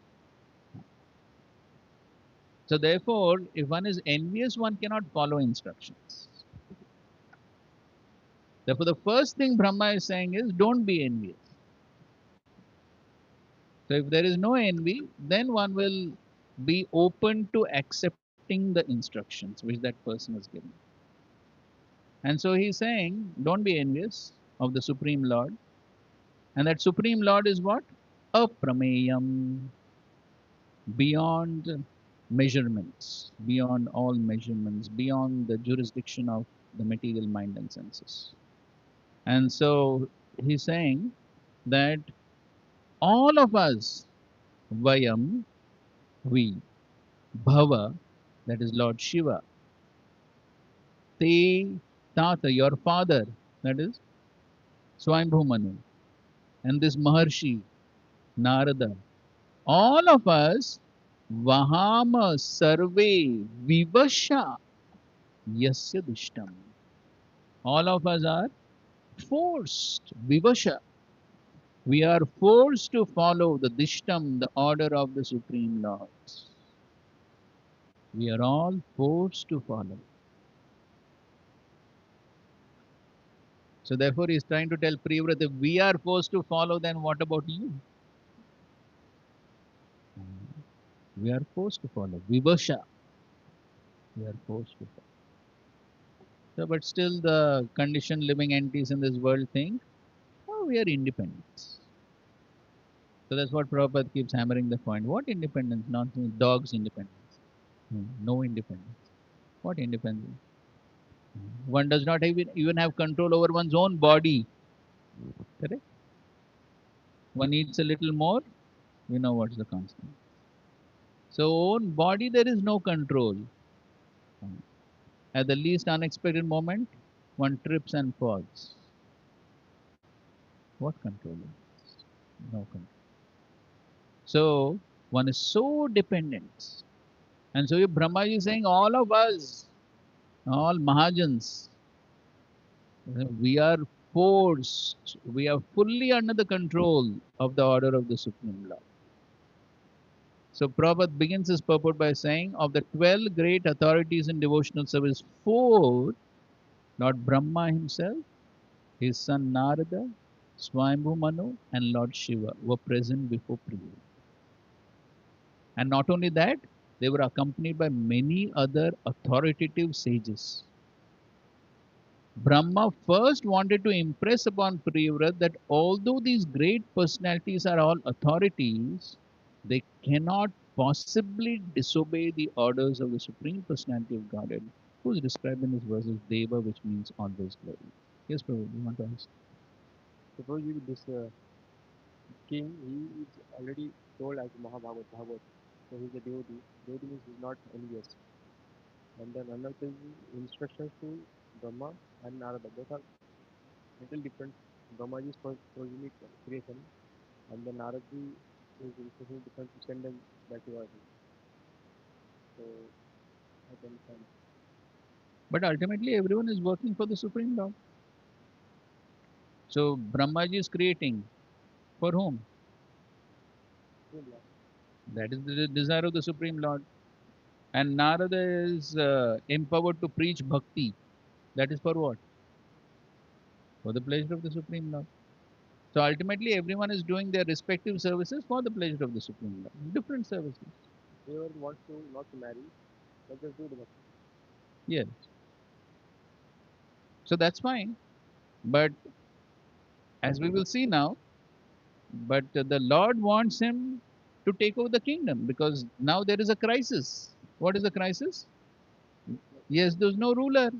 [SPEAKER 1] So, therefore, if one is envious, one cannot follow instructions. Therefore, the first thing Brahma is saying is don't be envious. So, if there is no envy, then one will be open to accepting the instructions which that person is giving. And so he's saying, don't be envious of the Supreme Lord. And that Supreme Lord is what? Aprameyam, beyond measurements, beyond all measurements, beyond the jurisdiction of the material mind and senses. And so he's saying that all of us, Vayam, we, Bhava, that is Lord Shiva, Te, Tata, your father, that is Swayambhu Manu, and this Maharshi, Narada, all of us, Vahama Sarve Vivasha Yasya Dishtam. All of us are forced, Vivasha. We are forced to follow the Dishtam, the order of the Supreme Lords. We are all forced to follow. So therefore he is trying to tell Priyavrata, if we are forced to follow, then what about you? We are forced to follow. Vivasha. We are forced to follow. So, but still the conditioned living entities in this world think, oh, we are independent. So that's what Prabhupada keeps hammering the point. What independence? Not dogs' independence. No independence. What independence? One does not even have control over one's own body. Correct? One eats a little more, we know what's the consequence. So own body there is no control. At the least unexpected moment, one trips and falls. What control is this? No control. So one is so dependent. And so if Brahmaji is saying all of us, all Mahajans, we are forced, we are fully under the control of the order of the Supreme Lord. So Prabhupada begins his purport by saying, of the 12 great authorities in devotional service, 4, Lord Brahma himself, his son Narada, Swayambhu Manu, and Lord Shiva were present before Priya. And not only that, they were accompanied by many other authoritative sages. Brahma first wanted to impress upon Priyavrat that although these great personalities are all authorities, they cannot possibly disobey the orders of the Supreme Personality of Godhead, who is described in this verse as Deva, which means always glory. Yes, Prabhu, you want to ask?
[SPEAKER 5] Suppose you this king, he is already told as Mahabhagat, Bhagavat. So he's a devotee. Devotee means he's not envious. And then another thing, instructions to Brahma and Narada. Both are little different. Brahmaji is for cosmic creation, and then Naradaji is instructions different to send them back to earth. So I can understand.
[SPEAKER 1] But ultimately, everyone is working for the Supreme Lord. So Brahmaji is creating for whom? That is the desire of the Supreme Lord. And Narada is empowered to preach bhakti. That is for what? For the pleasure of the Supreme Lord. So ultimately, everyone is doing their respective services for the pleasure of the Supreme Lord. Different services.
[SPEAKER 5] Whoever wants to not to marry, let just do the bhakti.
[SPEAKER 1] Yes. So that's fine. But as we will see now, but the Lord wants him to take over the kingdom because now there is a crisis. What is the crisis? Yes, there's no ruler.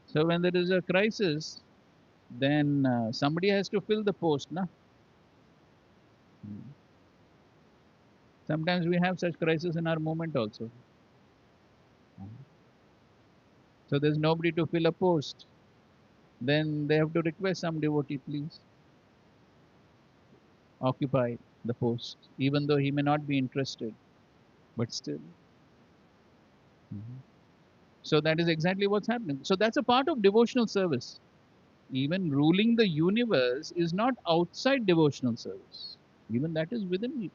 [SPEAKER 1] So when there is a crisis, then somebody has to fill the post, na? Sometimes we have such crisis in our movement also. So there's nobody to fill a post. Then they have to request some devotee, please occupy the post, even though he may not be interested, but still. So that is exactly what's happening. So that's a part of devotional service. Even ruling the universe is not outside devotional service. Even that is within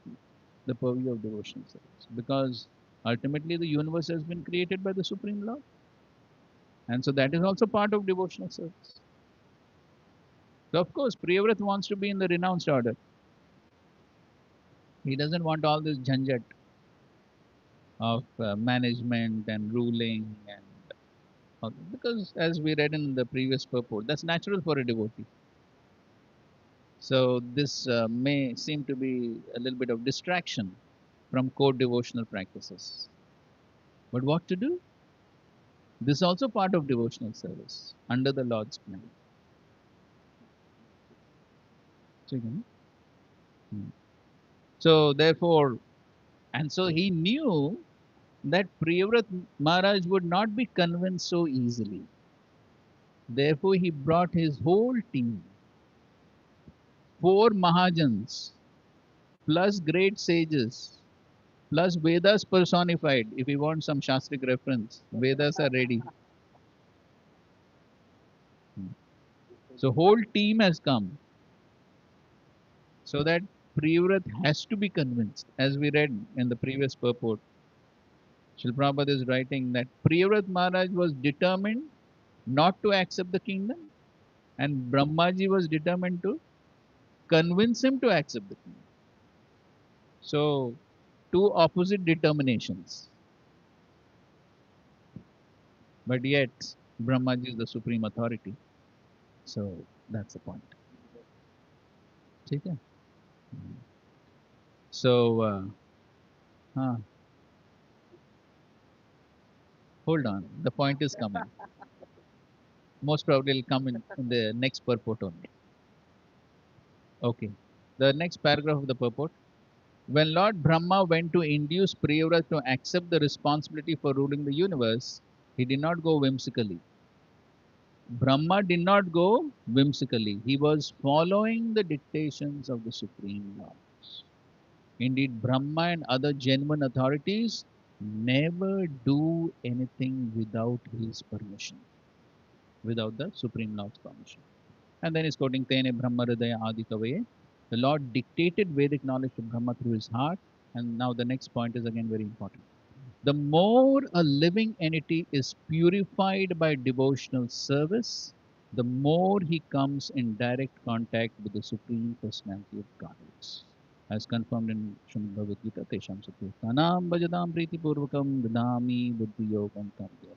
[SPEAKER 1] the purview of devotional service. Because ultimately the universe has been created by the Supreme Lord. And so that is also part of devotional service. So of course, Priyavrat wants to be in the renounced order. He doesn't want all this jhanjat of management and ruling and because as we read in the previous purport, that's natural for a devotee. So this may seem to be a little bit of distraction from core devotional practices. But what to do? This is also part of devotional service under the Lord's plan. So therefore, and so he knew that Priyavrat Maharaj would not be convinced so easily. Therefore, he brought his whole team, 4 Mahajans, plus great sages, plus Vedas personified. If you want some Shastric reference, Vedas are ready. So whole team has come so that Priyavrat has to be convinced. As we read in the previous purport, Srila Prabhupada is writing that Priyavrat Maharaj was determined not to accept the kingdom, and Brahmaji was determined to convince him to accept the kingdom. So, two opposite determinations, but yet Brahmaji is the supreme authority. So, that's the point. Okay? So, hold on, the point is coming. Most probably will come in the next purport only. Okay. The next paragraph of the purport. When Lord Brahma went to induce Priyavrata to accept the responsibility for ruling the universe, he did not go whimsically. Brahma did not go whimsically. He was following the dictations of the Supreme Lord. Indeed, Brahma and other genuine authorities never do anything without his permission, without the Supreme Lord's permission. And then he's quoting Tene Brahma Hridaya Adi Kavaye. The Lord dictated Vedic knowledge to Brahma through his heart. And now the next point is again very important. The more a living entity is purified by devotional service, the more he comes in direct contact with the Supreme Personality of Godhead. As confirmed in Srimad Bhagavad Gita, Tesham Satyutanam Bhajadam Priti Purvakam Dadami Buddhi Yogam Tarjya.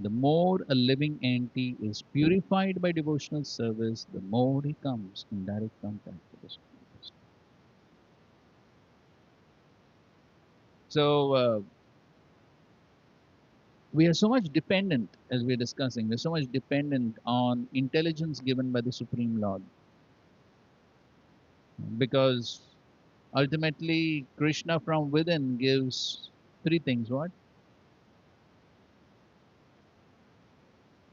[SPEAKER 1] The more a living entity is purified by devotional service, the more he comes in direct contact with the Supreme Personality. So, we are so much dependent, as we're discussing, we're so much dependent on intelligence given by the Supreme Lord. Because ultimately, Krishna from within gives three things. What?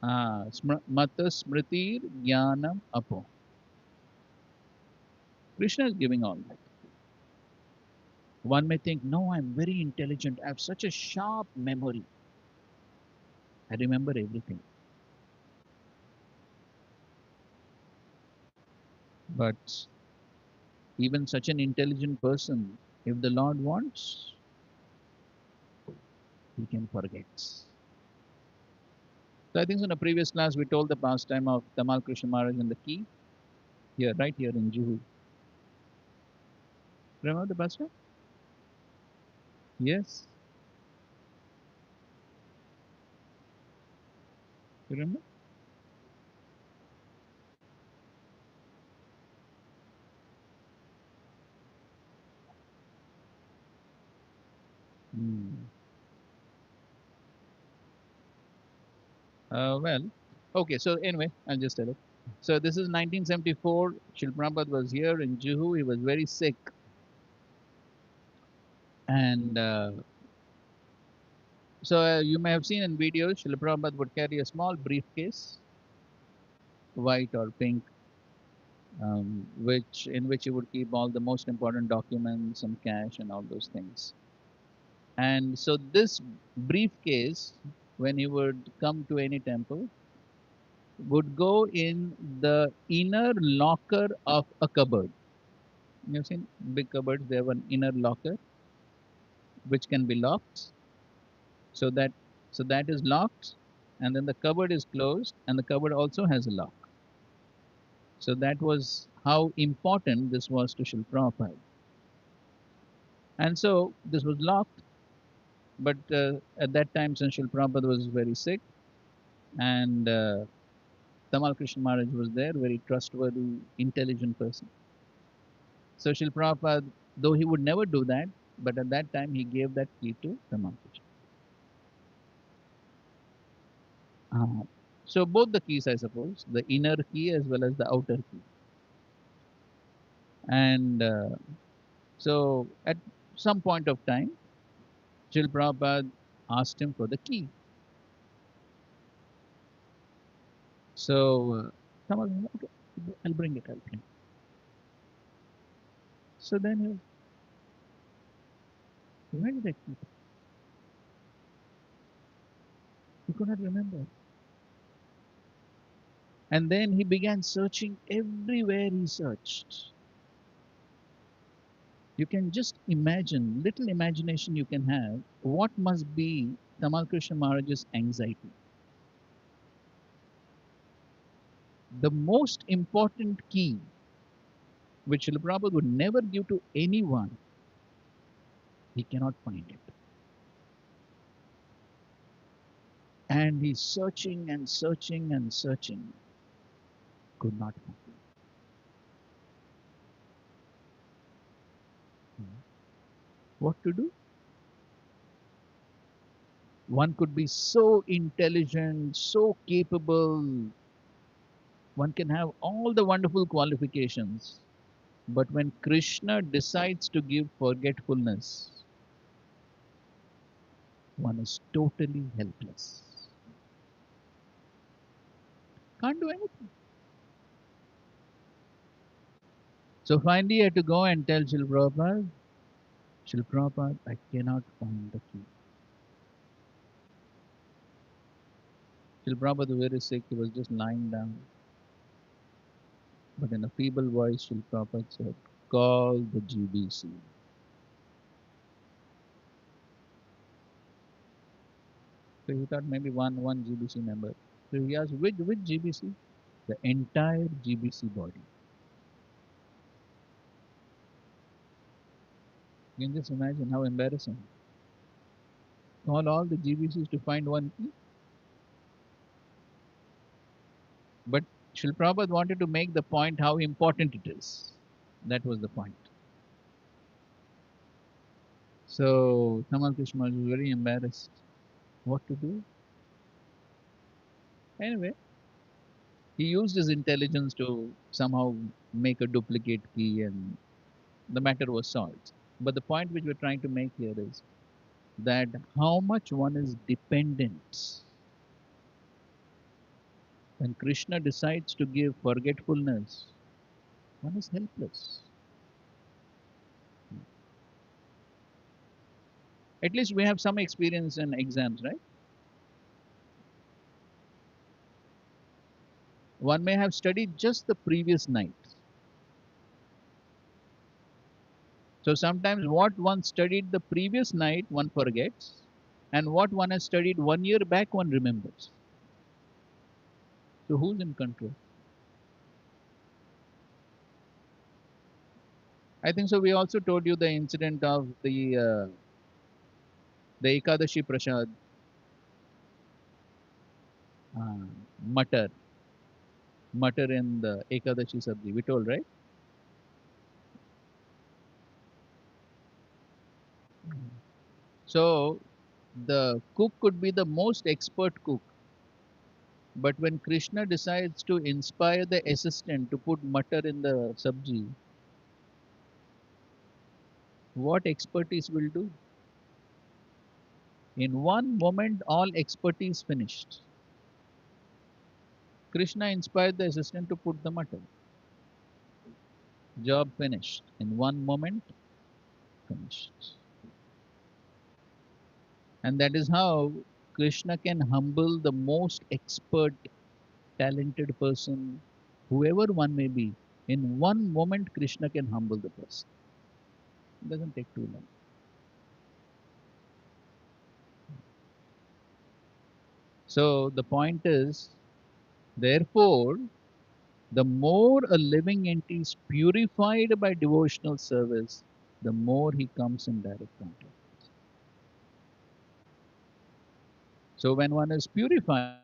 [SPEAKER 1] Mata Smritir Jnanam Apo. Krishna is giving all that. One may think, no, I'm very intelligent. I have such a sharp memory. I remember everything. But even such an intelligent person, if the Lord wants, he can forget. So I think in a previous class we told the pastime of Tamal Krishna Maharaj and the key here, right here in Juhu. Remember the pastime? Yes. You remember? Hmm. Well, okay. So anyway, I'll just tell it. So this is 1974. Shri Prabhupada was here in Juhu. He was very sick, and so you may have seen in videos, Shri Prabhupada would carry a small briefcase, white or pink, which in which he would keep all the most important documents and cash and all those things. And so this briefcase, when he would come to any temple, would go in the inner locker of a cupboard. You've seen big cupboards, they have an inner locker which can be locked. So that is locked, and then the cupboard is closed, and the cupboard also has a lock. So that was how important this was to Srila Prabhupada. And so this was locked, but at that time, since Srila Prabhupada was very sick, and Tamal Krishna Maharaj was there, very trustworthy, intelligent person. So Srila Prabhupada, though he would never do that, but at that time he gave that key to Tamal Krishna. So both the keys, I suppose, the inner key as well as the outer key. And so at some point of time, Srila Prabhupada asked him for the key. So Tamal, okay, I'll bring it, I'll bring it. So then where did I keep it? He could not remember. And then he began searching everywhere he searched. You can just imagine, little imagination you can have, what must be Tamal Krishna Maharaj's anxiety. the most important key which Srila Prabhupada would never give to anyone, he cannot find it. And he's searching and searching and searching, could not find it. What to do? One could be so intelligent, so capable, one can have all the wonderful qualifications. But when Krishna decides to give forgetfulness, one is totally helpless. Can't do anything. So finally, I had to go and tell Srila Prabhupada, Srila Prabhupada, I cannot find the key. Srila Prabhupada was very sick, he was just lying down. But in a feeble voice, Srila Prabhupada said, call the GBC. So he thought maybe one GBC member. So he asked, which GBC? The entire GBC body. You can just imagine how embarrassing. All the GBCs to find one key. But Srila Prabhupada wanted to make the point how important it is. That was the point. So Tamal Krishna was very embarrassed. What to do? Anyway, he used his intelligence to somehow make a duplicate key and the matter was solved. But the point which we're trying to make here is that how much one is dependent. When Krishna decides to give forgetfulness, one is helpless. At least we have some experience in exams, right? One may have studied just the previous night. So sometimes what one studied the previous night, one forgets, and what one has studied 1 year back, one remembers. So who's in control? I think so. We also told you the incident of the Ekadashi Prasad, uh, mutter, mutter in the Ekadashi sabji. We told, right? So the cook could be the most expert cook, but when Krishna decides to inspire the assistant to put mutter in the sabji, what expertise will do? In one moment, all expertise finished. Krishna inspired the assistant to put the mutter. Job finished. In one moment, finished. And that is how Krishna can humble the most expert, talented person, whoever one may be. In one moment, Krishna can humble the person. It doesn't take too long. So the point is, therefore, the more a living entity is purified by devotional service, the more he comes in direct contact. So when one is purified,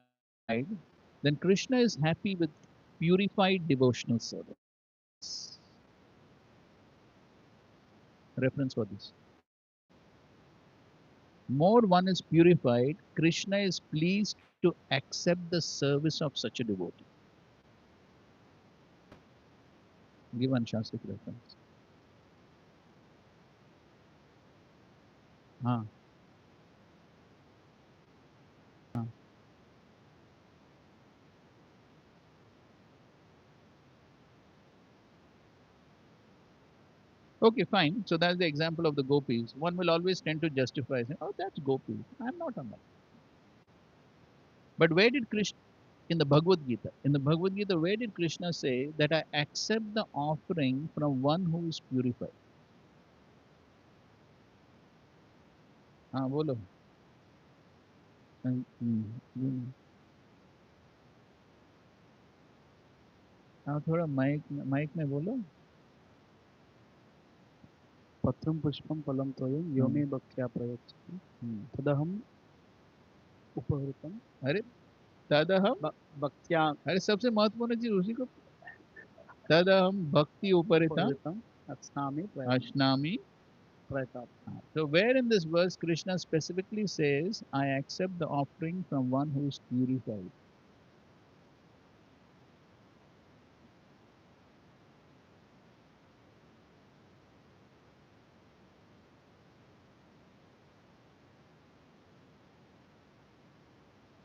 [SPEAKER 1] then Krishna is happy with purified devotional service. Reference for this. More one is purified, Krishna is pleased to accept the service of such a devotee. Give one Shastic reference. Ah, ah. Okay, fine. So that's the example of the gopis. One will always tend to justify, saying, "Oh, that's gopis. I'm not on that." But where did Krishna in the Bhagavad Gita? In the Bhagavad Gita, where did Krishna say that I accept the offering from one who is purified? Ah, bolo. Mm, mm, mm. आप थोड़ा mic में बोलो।
[SPEAKER 8] पत्रं पुष्पं फलं तोयं यो मे भक्त्या प्रयच्छति तदहम् उपहृतं
[SPEAKER 1] अरे तदहम,
[SPEAKER 8] भक्त्या
[SPEAKER 1] अरे सबसे महत्वपूर्ण चीज उसी को, तदहम भक्ति उपरिता
[SPEAKER 8] उपहृतम् अस्नामि
[SPEAKER 1] अश्नामि.
[SPEAKER 8] प्रयतात्.
[SPEAKER 1] So where in this verse Krishna specifically says, I accept the offering from one who is purified?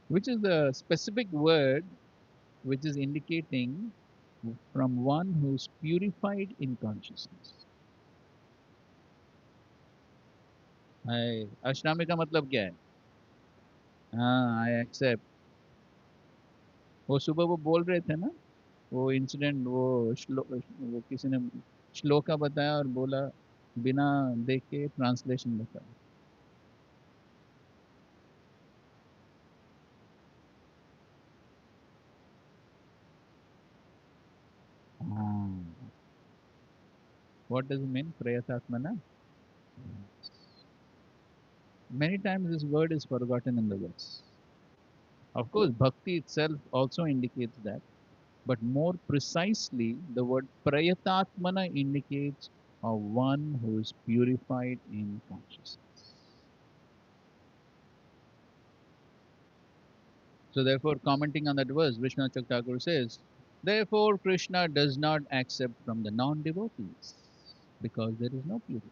[SPEAKER 1] Which is the specific word which is indicating from one who is purified in consciousness? अश्नामी का मतलब क्या है? हाँ, I accept. वो सुबह वो बोल रहे थे ना, वो इंसिडेंट, वो किसी ने श्लोका बताया और बोला बिना देख के ट्रांसलेशन बताया. हाँ, what does it mean? Prayatatmana? Many times this word is forgotten in the verse. Of course, bhakti itself also indicates that, but more precisely, the word prayatatmana indicates a one who is purified in consciousness. So, therefore, commenting on that verse, Vishwanath Thakur says, therefore, Krishna does not accept from the non devotees because there is no purity.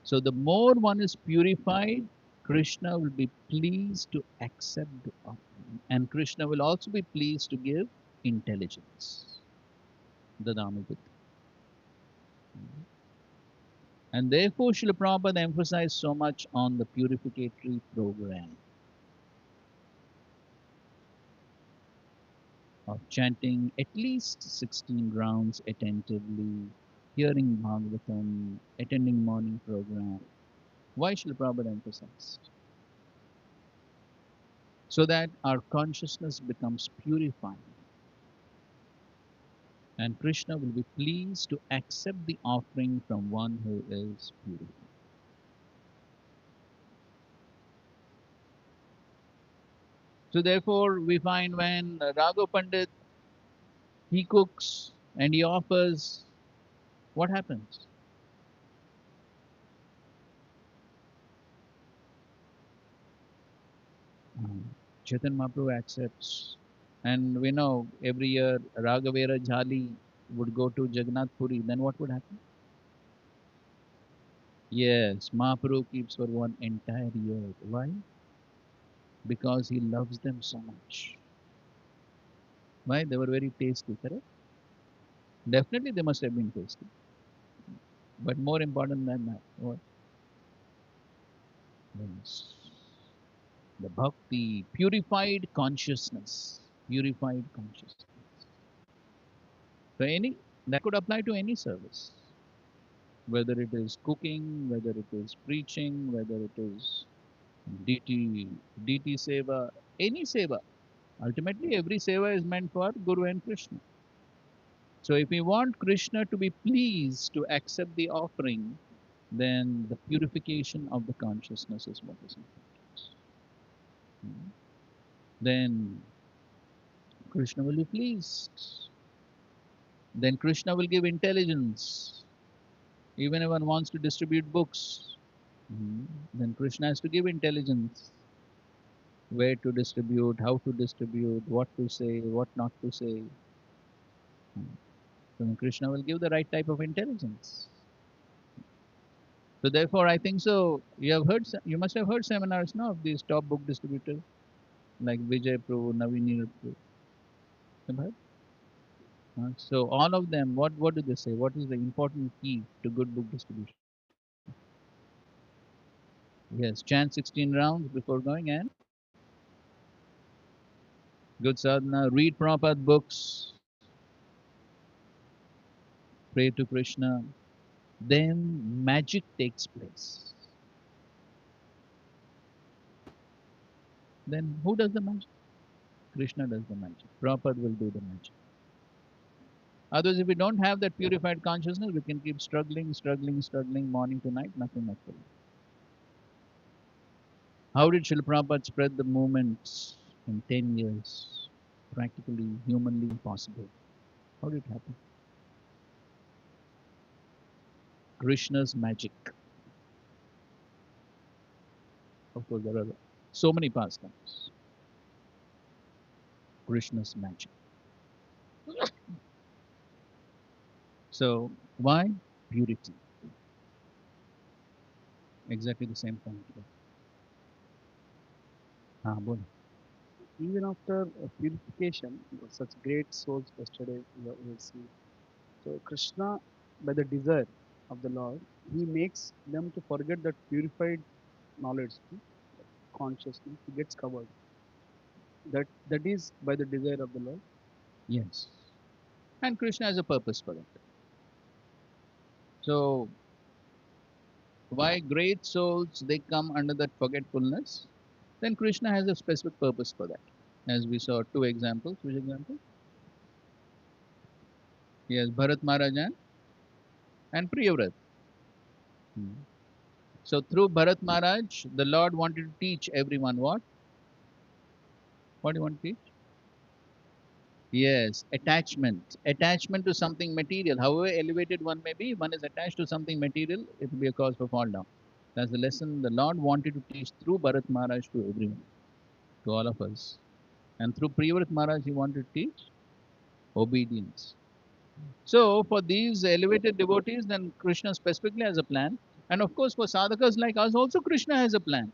[SPEAKER 1] So, the more one is purified, Krishna will be pleased to accept the offering, and Krishna will also be pleased to give intelligence. Dadami Buddhi. And therefore, Srila Prabhupada emphasized so much on the purificatory program of chanting at least 16 rounds attentively, hearing Bhagavatam, attending morning program. Why Srila Prabhupada emphasized? So that our consciousness becomes purified and Krishna will be pleased to accept the offering from one who is purified. So therefore, we find when Raghav Pandit, he cooks and he offers, what happens? Chaitanya Mahaprabhu accepts. And we know every year Raghavera Jhali would go to Jagannath Puri. Then what would happen? Yes, Mahaprabhu keeps for one entire year. Why? Because he loves them so much. Why? They were very tasty, correct? Definitely they must have been tasty. But more important than that, what? Yes. The bhakti, purified consciousness. Purified consciousness. So that could apply to any service. Whether it is cooking, whether it is preaching, whether it is DT seva, any seva. Ultimately, every seva is meant for Guru and Krishna. So if we want Krishna to be pleased to accept the offering, then the purification of the consciousness is what is important. Then Krishna will be pleased. Then Krishna will give intelligence. Even if one wants to distribute books, then Krishna has to give intelligence. Where to distribute, how to distribute, what to say, what not to say. So then Krishna will give the right type of intelligence. So therefore, I think so. You must have heard seminars now of these top book distributors like Vijay Prabhu, Naveen Prabhu. Have heard? So all of them, what do they say? What is the important key to good book distribution? Yes, chant 16 rounds before going and good sadhana, read Prabhupada books, pray to Krishna, then magic takes place. Then who does the magic? Krishna does the magic. Prabhupada will do the magic. Otherwise, if we don't have that purified consciousness, we can keep struggling, morning to night, nothing actually. How did Srila Prabhupada spread the movements in 10 years? Practically, humanly impossible. How did it happen? Krishna's magic. Of course, there are so many pastimes. Krishna's magic. So, why? Purity. Exactly the same point here. Bol.
[SPEAKER 8] Even after purification, such great souls yesterday we will see. So Krishna, by the desire of the Lord, he makes them to forget that purified knowledge, consciousness gets covered. That is by the desire of the Lord.
[SPEAKER 1] Yes. And Krishna has a purpose for that. So, why great souls they come under that forgetfulness? Then Krishna has a specific purpose for that. As we saw two examples. Which example? Yes, Bharat Maharaj and Priyavrat. Hmm. So through Bharat Maharaj, the Lord wanted to teach everyone what? What do you want to teach? Yes, attachment. Attachment to something material. However elevated one may be, one is attached to something material, it will be a cause for fall down. That's the lesson the Lord wanted to teach through Bharat Maharaj to everyone, to all of us. And through Priyavrat Maharaj, he wanted to teach obedience. So for these elevated devotees, then Krishna specifically has a plan. And of course, for sadhakas like us, also Krishna has a plan.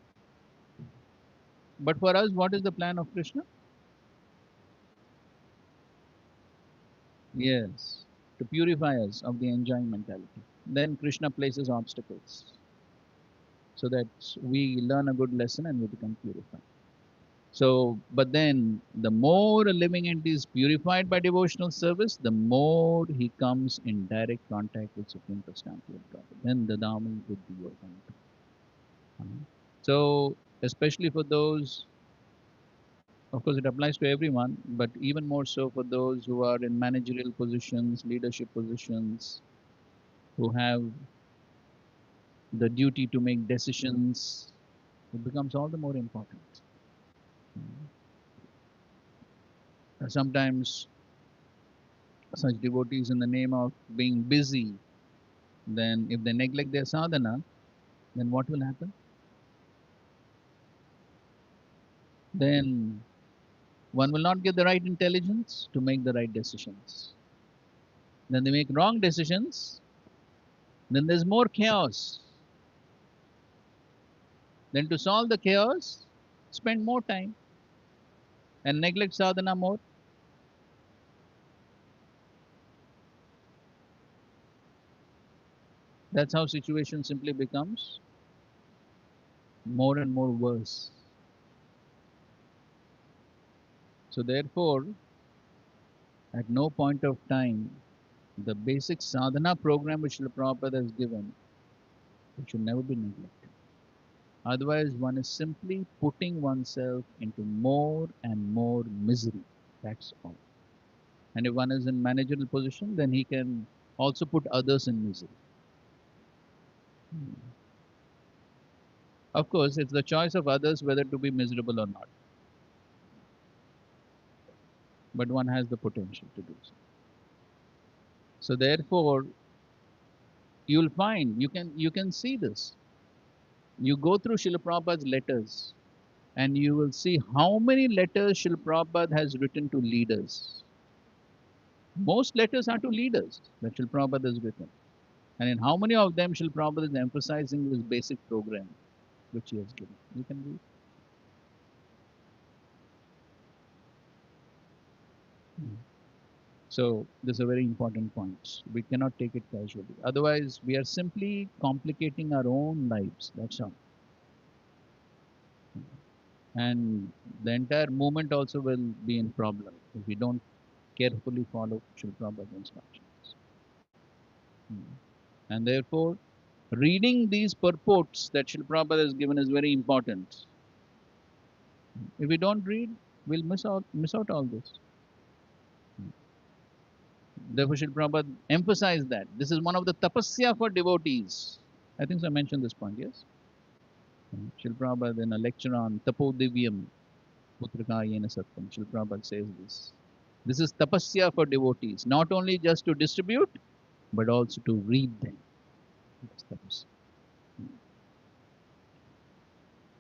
[SPEAKER 1] But for us, what is the plan of Krishna? Yes, to purify us of the enjoying mentality. Then Krishna places obstacles so that we learn a good lesson and we become purified. So, but then the more a living entity is purified by devotional service, the more he comes in direct contact with Supreme Personality of God. Then the Dhamma Buddhi Yoga. So, especially for those, of course, it applies to everyone, but even more so for those who are in managerial positions, leadership positions, who have the duty to make decisions, it becomes all the more important. Sometimes such devotees, in the name of being busy, then if they neglect their sadhana, then what will happen? Then one will not get the right intelligence to make the right decisions. Then they make wrong decisions, then there's more chaos. Then to solve the chaos, spend more time and neglect sadhana more. That's how situation simply becomes more and more worse. So therefore, at no point of time, the basic sadhana program which Srila Prabhupada has given, it should never be neglected. Otherwise, one is simply putting oneself into more and more misery. That's all. And if one is in managerial position, then he can also put others in misery. Of course, it's the choice of others whether to be miserable or not. But one has the potential to do so. So therefore, you'll find you can see this. You go through Srila Prabhupada's letters and you will see how many letters Srila Prabhupada has written to leaders. Most letters are to leaders that Srila Prabhupada has written. And in how many of them Srila Prabhupada is emphasizing this basic program which he has given. You can read. So this is a very important point. We cannot take it casually. Otherwise, we are simply complicating our own lives. That's all. And the entire movement also will be in problem if we don't carefully follow Srila Prabhupada's instructions. And therefore, reading these purports that Srila Prabhupada has given is very important. If we don't read, We'll miss out all this. Therefore, Srila Prabhupada emphasized that this is one of the tapasya for devotees. I think so I mentioned this point, yes? Srila Prabhupada in a lecture on Tapodivyam Putrakayena Satyam, Srila Prabhupada says this. This is tapasya for devotees, not only just to distribute, but also to read them. That's tapasya.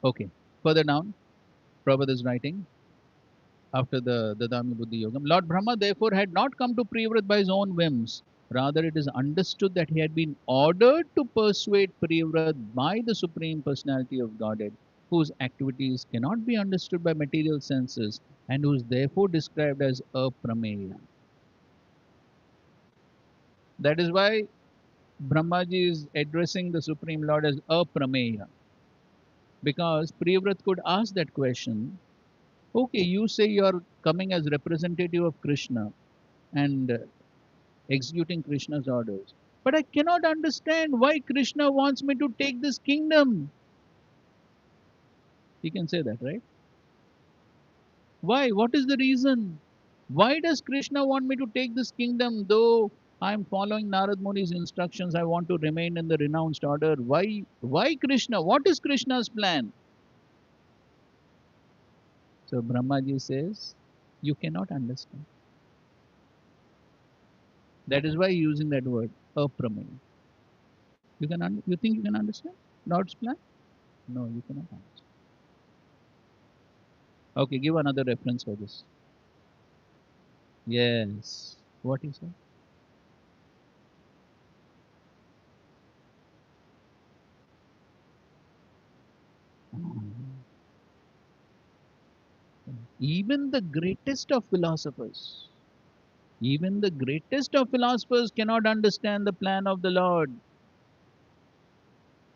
[SPEAKER 1] Okay, further down, Prabhupada is writing after the Dadami Buddhi Yogam. Lord Brahma therefore had not come to Priyavrat by his own whims. Rather, it is understood that he had been ordered to persuade Priyavrat by the Supreme Personality of Godhead, whose activities cannot be understood by material senses and who is therefore described as aprameya. That is why Brahmaji is addressing the Supreme Lord as aprameya, because Priyavrat could ask that question. Okay, you say you are coming as representative of Krishna and executing Krishna's orders. But I cannot understand why Krishna wants me to take this kingdom. He can say that, right? Why? What is the reason? Why does Krishna want me to take this kingdom though I am following Narad Muni's instructions? I want to remain in the renounced order. Why? Why Krishna? What is Krishna's plan? So Brahmaji says, you cannot understand. That is why using that word, aprameya. You think you can understand Lord's plan? No, you cannot understand. Okay, give another reference for this. Yes. What is that? Even the greatest of philosophers, even the greatest of philosophers cannot understand the plan of the Lord.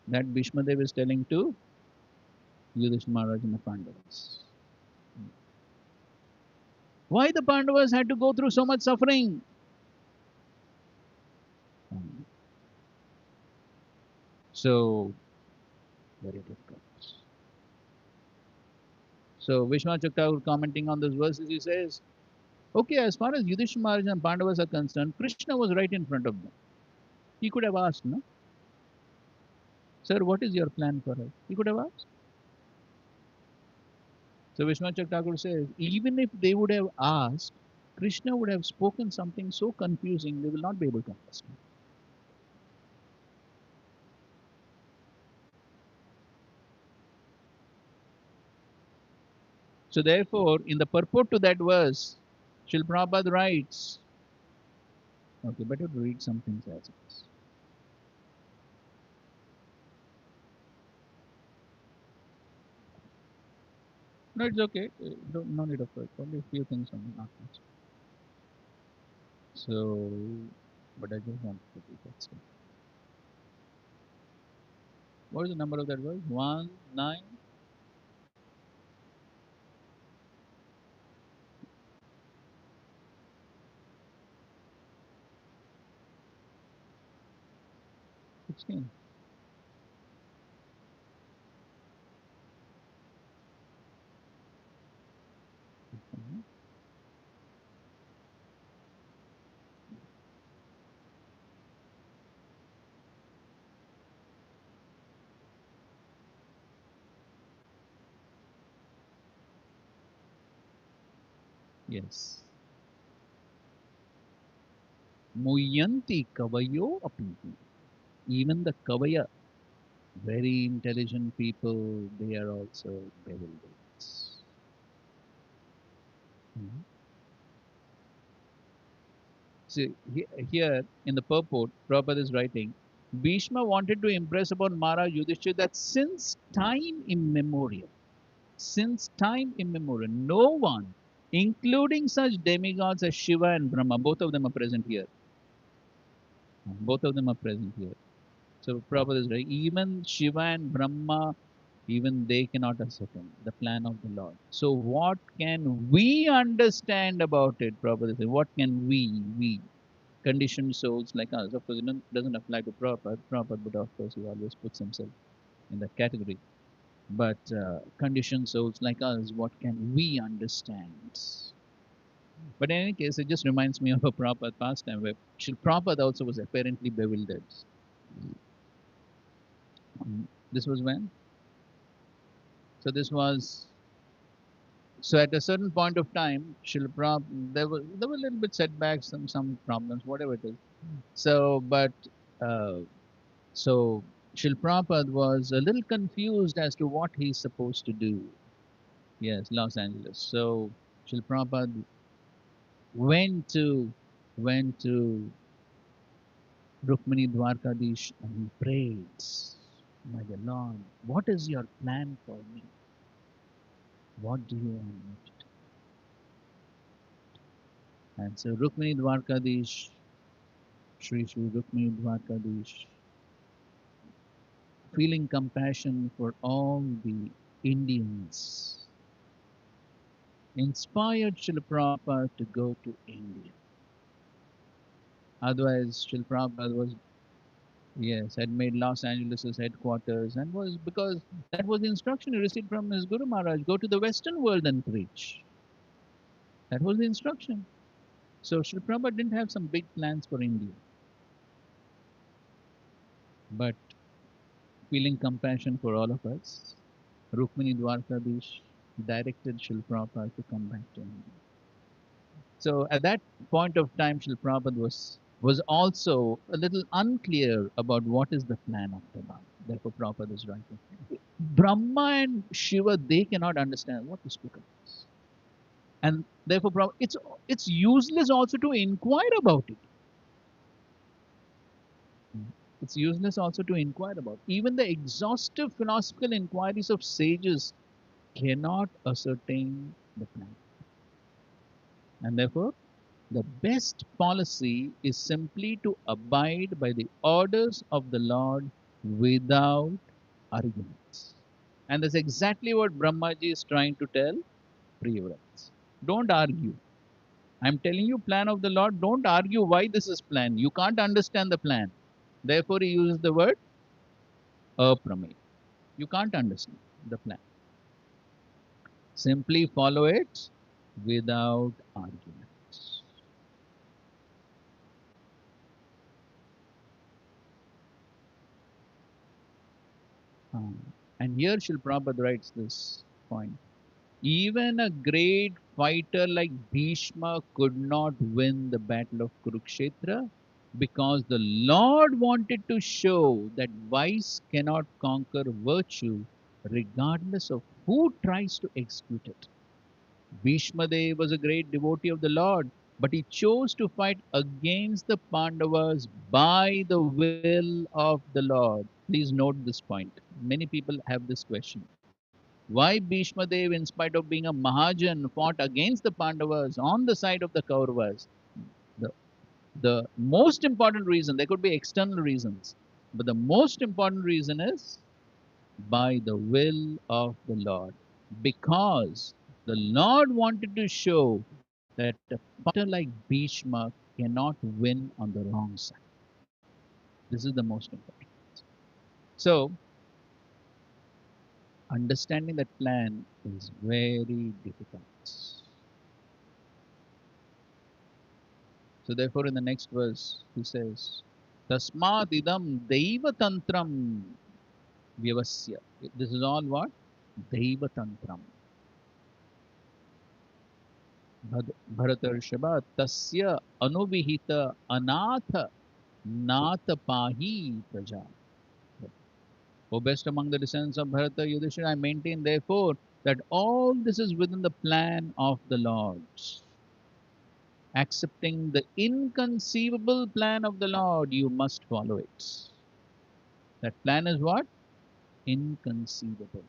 [SPEAKER 1] That Bhishma Dev is telling to Yudhishthira Maharaj and the Pandavas. Why the Pandavas had to go through so much suffering? So, very difficult. So, Vishwanath Thakur commenting on this verses, he says, okay, as far as Yudhishthira Maharaj and Pandavas are concerned, Krishna was right in front of them. He could have asked, no? Sir, what is your plan for us? He could have asked. So Vishwanath Thakur says, even if they would have asked, Krishna would have spoken something so confusing they will not be able to understand. So therefore, in the purport to that verse, Srila Prabhupada writes, okay, better to read some things as it is. No, it's okay. No need of it. Only a few things only, not much. So, but I just want to read that. What is the number of that verse? 1, 9, 16. Yes. Muyanti kavayo apinti. Even the kavaya, very intelligent people, they are also bewildered. Mhm. See, here in the purport, Prabhupada is writing, Bhishma wanted to impress upon Maharaj Yudhishthira that since time immemorial, no one, including such demigods as Shiva and Brahma, both of them are present here. Both of them are present here. So Prabhupada is right. Even Shiva and Brahma, even they cannot ascertain the plan of the Lord. So what can we understand about it, Prabhupada says? What can we, conditioned souls like us? Of course, it doesn't apply to Prabhupada, but of course he always puts himself in that category. But conditioned souls like us, what can we understand? But in any case, it just reminds me of a Prabhupada pastime where Srila Prabhupada also was apparently bewildered. This was when? So this was so at a certain point of time, Srila Prabhupada, there were a little bit setbacks, some problems, whatever it is. So, but uh, so Srila Prabhupada was a little confused as to what he's supposed to do. Yes, Los Angeles. So Srila Prabhupada went to went to Rukmini Dwarkadish and he prayed, my dear Lord, what is your plan for me? What do you want me to do? And so Rukmini Dwarkadish, Sri Rukmini Dwarkadish, feeling compassion for all the Indians, inspired Srila Prabhupada to go to India. Otherwise, Srila Prabhupada was, yes, had made Los Angeles his headquarters and was because that was the instruction he received from his Guru Maharaj, go to the Western world and preach. That was the instruction. So Srila Prabhupada didn't have some big plans for India. But feeling compassion for all of us, Rukmini Dwarkadish directed Srila Prabhupada to come back to India. So at that point of time, Srila Prabhupada was also a little unclear about what is the plan of the Lord. Therefore, Prabhupada is writing. Brahma and Shiva, they cannot understand what to speak of this. And therefore, it's useless also to inquire about it. It's useless also to inquire about. Even the exhaustive philosophical inquiries of sages cannot ascertain the plan. And therefore, the best policy is simply to abide by the orders of the Lord without arguments. And that's exactly what Brahmaji is trying to tell Priyavrats. Don't argue. I'm telling you plan of the Lord. Don't argue why this is plan. You can't understand the plan. Therefore, he uses the word apramay. You can't understand the plan. Simply follow it without arguments. And here Srila Prabhupada writes this point. Even a great fighter like Bhishma could not win the battle of Kurukshetra because the Lord wanted to show that vice cannot conquer virtue regardless of who tries to execute it. Bhishma Dev was a great devotee of the Lord, but he chose to fight against the Pandavas by the will of the Lord. Please note this point. Many people have this question. Why Bhishma Dev, in spite of being a Mahajan, fought against the Pandavas on the side of the Kauravas? The, the most important reason, there could be external reasons, but the most important reason is by the will of the Lord. Because the Lord wanted to show that a fighter like Bhishma cannot win on the wrong side. This is the most important. So, understanding that plan is very difficult. So therefore, in the next verse, he says, Tasmat idam deva tantram vyavasya. This is all what? Deva tantram. Bharatarshaba tasya anuvihita anatha natapahi praja. O best among the descendants of Bharata Yudhishthira, I maintain therefore that all this is within the plan of the Lord. Accepting the inconceivable plan of the Lord, you must follow it. That plan is what? Inconceivable.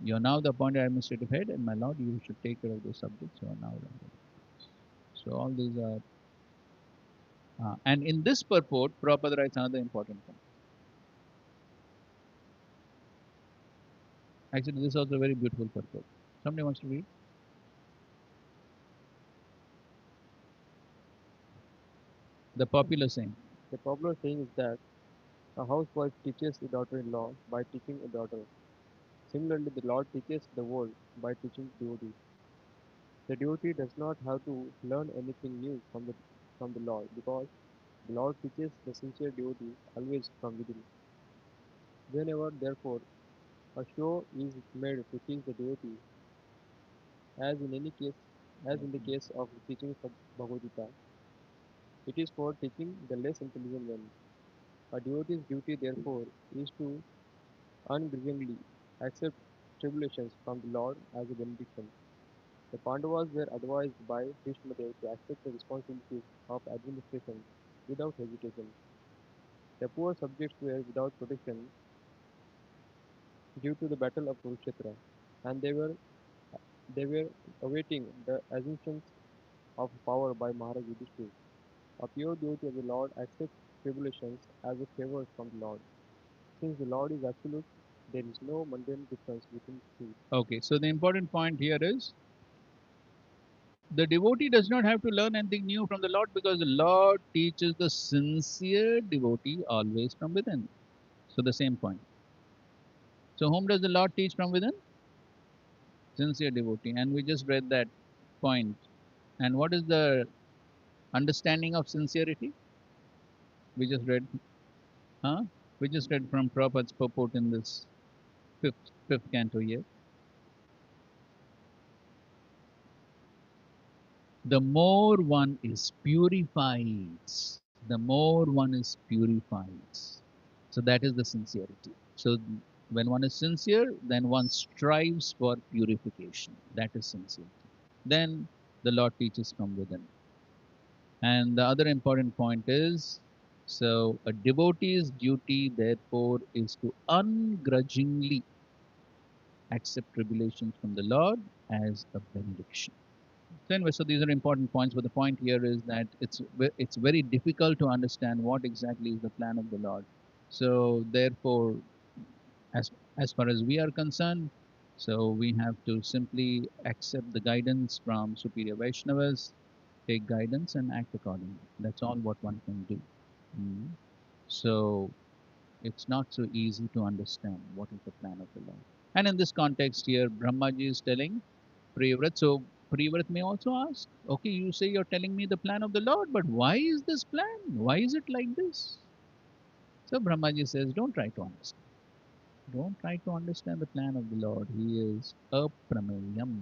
[SPEAKER 1] You are now the appointed administrative head, and my lord, you should take care of those subjects who are now. So all these are, and in this purport, Prabhupada writes another important point. Actually, this is also a very beautiful purport. Somebody wants to read? The popular saying.
[SPEAKER 2] The popular saying is that
[SPEAKER 7] A housewife teaches a daughter-in-law by teaching a daughter. Similarly, the Lord teaches the world by teaching devotee. The devotee does not have to learn anything new from the Lord because the Lord teaches the sincere devotee always from within. Whenever, therefore, a show is made to teach the devotee, as in any case, as in the case of the teachings of Bhagavad Gita, it is for teaching the less intelligent one. A devotee's duty, therefore, is to ungrudgingly accept tribulations from the Lord as a benediction. The Pandavas were advised by Bhishmadev to accept the responsibilities of administration without hesitation. The poor subjects were without protection due to the battle of Kurukshetra, and they were awaiting the assumptions of power by Maharaj Yudhishthir. A pure devotee of the Lord accepts tribulations as a favor from the Lord. Since the Lord is absolute, there is no mundane difference between two.
[SPEAKER 1] Okay, so the important point here is the devotee does not have to learn anything new from the Lord because the Lord teaches the sincere devotee always from within. So the same point. So whom does the Lord teach from within? Sincere devotee. And we just read that point. And what is the understanding of sincerity? We just read, huh? We just read from Prabhupada's purport in this fifth canto here. The more one is purifies, the more one is purifies. So that is the sincerity. So when one is sincere, then one strives for purification. That is sincerity. Then the Lord teaches from within. And the other important point is, so a devotee's duty, therefore, is to ungrudgingly accept tribulations from the Lord as a benediction. So anyway, so these are important points, but the point here is that it's very difficult to understand what exactly is the plan of the Lord. So therefore, as as far as we are concerned, so we have to simply accept the guidance from superior Vaishnavas, take guidance and act accordingly. That's all what one can do. Mm. So it's not so easy to understand what is the plan of the Lord. And in this context here, Brahmaji is telling Priyavrat. So Priyavrat may also ask, okay, you say you're telling me the plan of the Lord, but why is this plan? Why is it like this? So Brahmaji says, don't try to understand. Don't try to understand the plan of the Lord. He is aprameyam.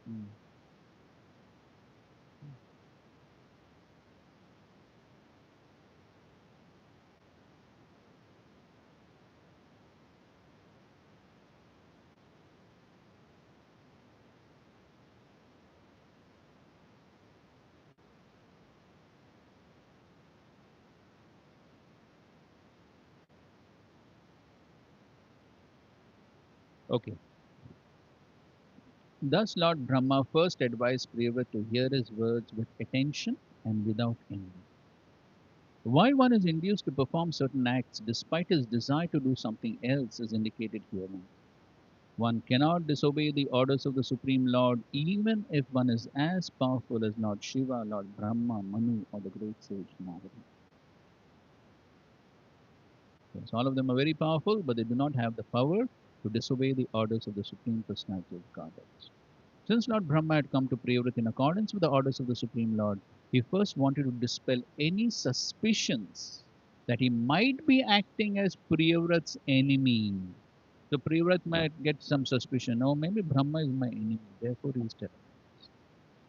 [SPEAKER 1] Mm. Okay. Thus Lord Brahma first advised Priyavrat to hear his words with attention and without envy. Why one is induced to perform certain acts despite his desire to do something else is indicated herein. One cannot disobey the orders of the Supreme Lord even if one is as powerful as Lord Shiva, Lord Brahma, Manu, or the great sage Narada. Yes, all of them are very powerful, but they do not have the power to disobey the orders of the Supreme Personality of Godhead. Since Lord Brahma had come to Priyavrat in accordance with the orders of the Supreme Lord, he first wanted to dispel any suspicions that he might be acting as Priyavrat's enemy. So Priyavrat might get some suspicion, oh, maybe Brahma is my enemy, therefore he is telling me.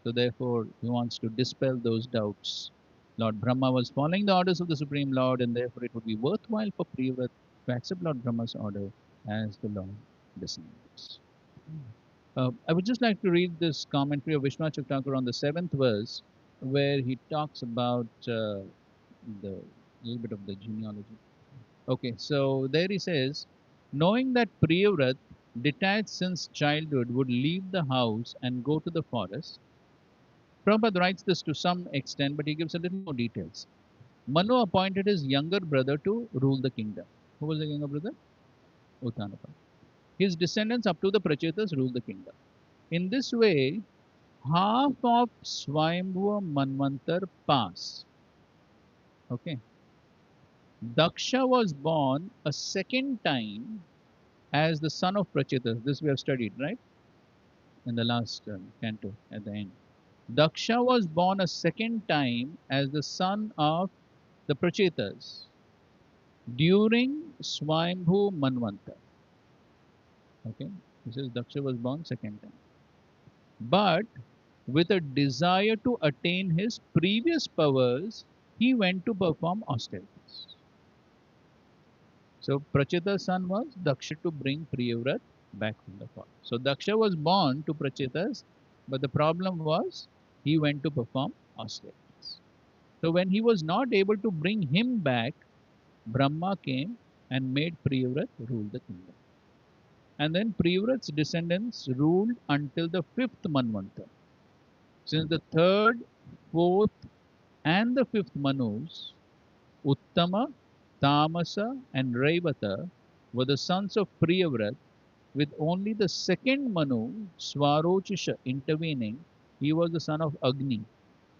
[SPEAKER 1] So therefore he wants to dispel those doubts. Lord Brahma was following the orders of the Supreme Lord, and therefore it would be worthwhile for Priyavrat to accept Lord Brahma's order as the Lord decides. I would just like to read this commentary of Vishwanath Thakur on the 7th verse, where he talks about the little bit of the genealogy. Okay, so there he says, knowing that Priyavrat, detached since childhood, would leave the house and go to the forest, Prabhupada writes this to some extent, but he gives a little more details. Manu appointed his younger brother to rule the kingdom. Who was the younger brother? Uttanapad. His descendants up to the Prachetas ruled the kingdom. In this way, half of Swayambhuva Manvantar passed. Okay. Daksha was born a second time as the son of Prachetas. This we have studied, right? In the last canto at the end. Daksha was born a second time as the son of the Prachetas during Swayambhu Manvanta. Okay, this is Daksha was born second time. But with a desire to attain his previous powers, he went to perform austerities. So Pracheta's son was Daksha to bring Priyavrat back from the fall. So Daksha was born to Prachetas, but the problem was he went to perform austerities. So when he was not able to bring him back, Brahma came and made Priyavrat rule the kingdom. And then Priyavrat's descendants ruled until the fifth Manvanta. Since the third, fourth, and the fifth Manus, Uttama, Tamasa, and Raivata, were the sons of Priyavrat, with only the second Manu, Swarochisha, intervening. He was the son of Agni.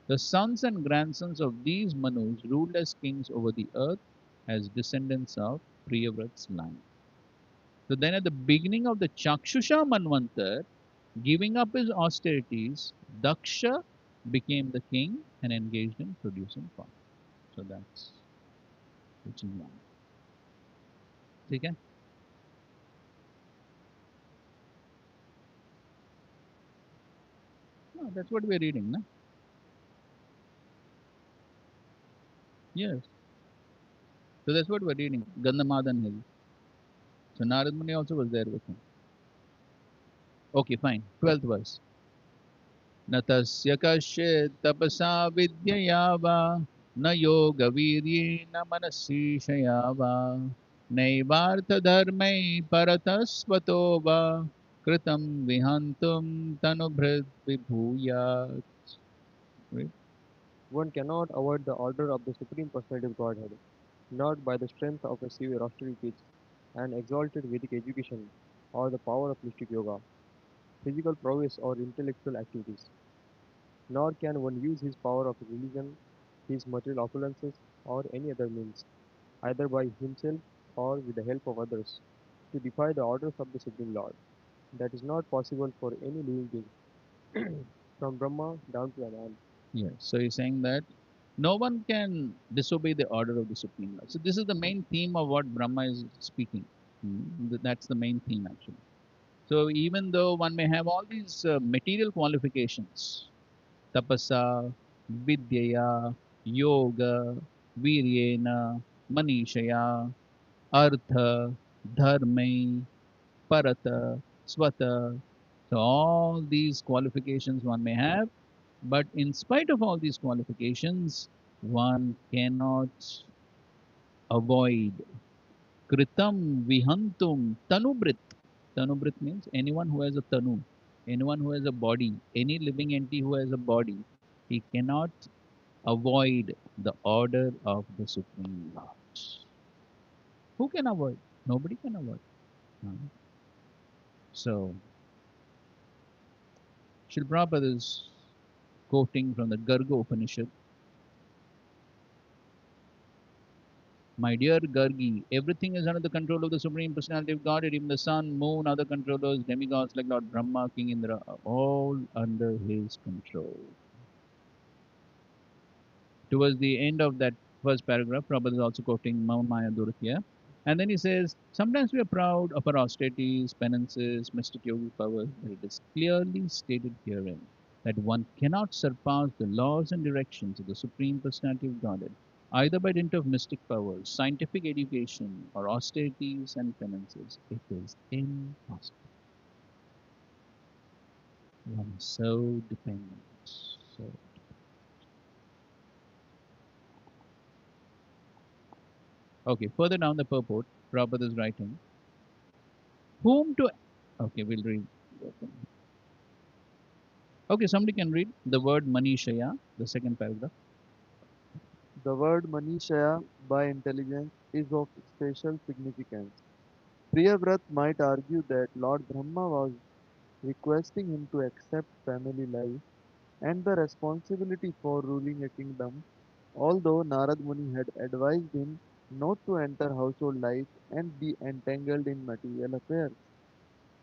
[SPEAKER 1] The sons and grandsons of these Manus ruled as kings over the earth as descendants of Priyavrat's line. So then at the beginning of the Chakshusha Manvantar, giving up his austerities, Daksha became the king and engaged in producing fire. So that's which is one. Okay? No, that's what we're reading, no? Yes. So that's what we're reading. Gandhamadan Hill. So Narad Muni also was there with him. Okay, fine. 12th verse. न तस्य कश्चित् तपसा विद्यया वा न योगवीर्येण मनस्सीशया वा नैवार्थधर्मै परतस्वतो वा कृतं विहन्तुं तनुभृद् विभूयात्. Right?
[SPEAKER 7] One cannot avoid the order of the Supreme Personality of Godhead, not by the strength of a severe austerities, an exalted Vedic education, or the power of mystic yoga, physical prowess, or intellectual activities. Nor can one use his power of religion, his material opulences, or any other means, either by himself or with the help of others, to defy the orders of the Supreme Lord. That is not possible for any living being, from Brahma down to a man.
[SPEAKER 1] Yes. So he's saying that no one can disobey the order of the Supreme Lord. So this is the main theme of what Brahma is speaking. That's the main theme actually. So even though one may have all these material qualifications, tapasa, vidyaya, yoga, viryena, manishaya, artha, dharmai, parata, swata. So all these qualifications one may have, but in spite of all these qualifications, one cannot avoid kritam vihantum tanubrit. Tanubrit means anyone who has a tanu, anyone who has a body, any living entity who has a body, he cannot avoid the order of the Supreme Lord. Who can avoid? Nobody can avoid. So, Srila Prabhupada is quoting from the Garga Upanishad. My dear Gargi, everything is under the control of the Supreme Personality of Godhead, even the sun, moon, other controllers, demigods like Lord Brahma, King Indra, are all under his control. Towards the end of that first paragraph, Prabhupada is also quoting Mount Maya Durkya. And then he says, sometimes we are proud of our austerities, penances, mystic yogic powers, but it is clearly stated herein that one cannot surpass the laws and directions of the Supreme Personality of Godhead, either by dint of mystic powers, scientific education, or austerities and penances. It is impossible. One is so dependent. So okay, further down the purport, Prabhupada is writing, whom to... Okay, we'll read. Okay, somebody can read the word Manishaya, the second paragraph.
[SPEAKER 7] The word Manishaya by intelligence is of special significance. Priyavrat might argue that Lord Brahma was requesting him to accept family life and the responsibility for ruling a kingdom, although Narad Muni had advised him not to enter household life and be entangled in material affairs.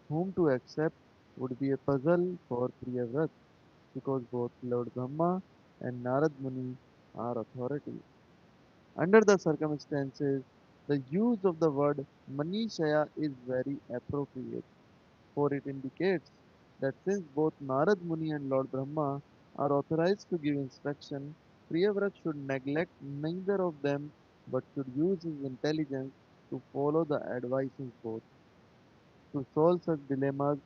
[SPEAKER 7] Whom to accept would be a puzzle for Priyavrat because both Lord Brahma and Narad Muni are authorities. Under the circumstances, the use of the word Manishaya is very appropriate, for it indicates that since both Narad Muni and Lord Brahma are authorized to give instruction, Priyavrat should neglect neither of them but should use his intelligence to follow the advices both. To solve such dilemmas,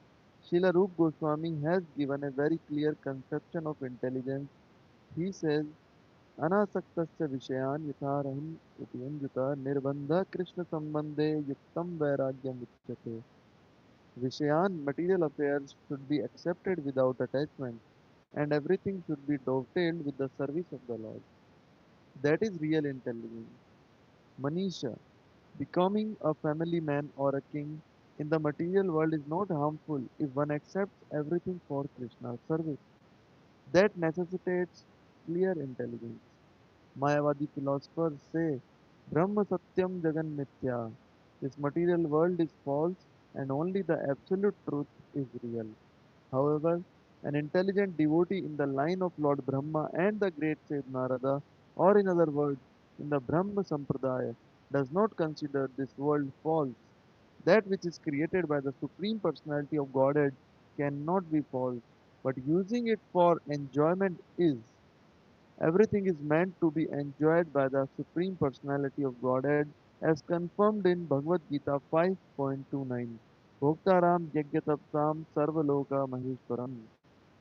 [SPEAKER 7] Srila Rup Goswami has given a very clear conception of intelligence. He says, अनासक्तस्य विषयान् यथारहम् उपयुञ्जत निर्बन्धः कृष्णसम्बन्धे युक्तं वैराग्यमुच्यते. Vishayan, material affairs should be accepted without attachment, and everything should be dovetailed with the service of the Lord. That is real intelligence. Manisha, becoming a family man or a king in the material world is not harmful if one accepts everything for Krishna's service. That necessitates clear intelligence. Mayavadi philosophers say, Brahma Satyam Jagan Mithya. This material world is false and only the absolute truth is real. However, an intelligent devotee in the line of Lord Brahma and the great sage Narada, or in other words, in the Brahma Sampradaya, does not consider this world false. That which is created by the Supreme Personality of Godhead cannot be false, but using it for enjoyment is. Everything is meant to be enjoyed by the Supreme Personality of Godhead as confirmed in Bhagavad Gita 5.29. Bhoktaram Yagyatapsam Sarvaloka Maheshwaram.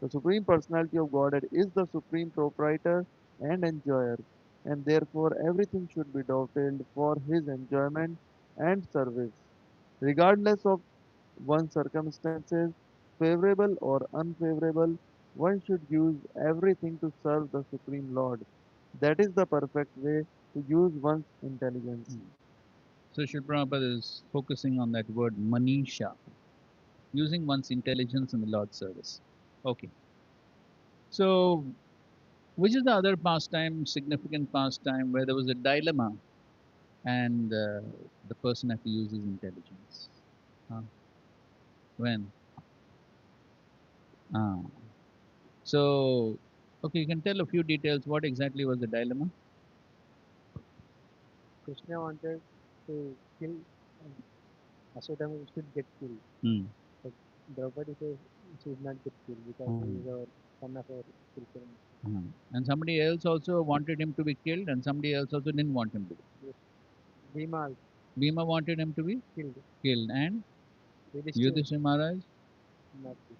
[SPEAKER 7] The Supreme Personality of Godhead is the Supreme Proprietor and Enjoyer, and therefore everything should be dovetailed for His enjoyment and service. Regardless of one's circumstances, favorable or unfavorable, one should use everything to serve the Supreme Lord. That is the perfect way to use one's intelligence.
[SPEAKER 1] So Srila Prabhupada is focusing on that word Manisha, using one's intelligence in the Lord's service. Okay. So, which is the other pastime, significant pastime, where there was a dilemma and the person had to use his intelligence? Huh? When? Ah. So, okay, you can tell a few details. What exactly was the dilemma?
[SPEAKER 5] Krishna wanted to kill Ashwatthama should get killed.
[SPEAKER 1] Hmm.
[SPEAKER 5] But Draupadi says he should not get killed because he is our son of our children.
[SPEAKER 1] And somebody else also wanted him to be killed, and somebody else also didn't want him to be.
[SPEAKER 5] Yes. Bhima
[SPEAKER 1] Bhima wanted him to be
[SPEAKER 5] killed.
[SPEAKER 1] killed, and
[SPEAKER 5] Yudhishthira
[SPEAKER 1] Yudhishthira Maharaj.
[SPEAKER 5] not killed.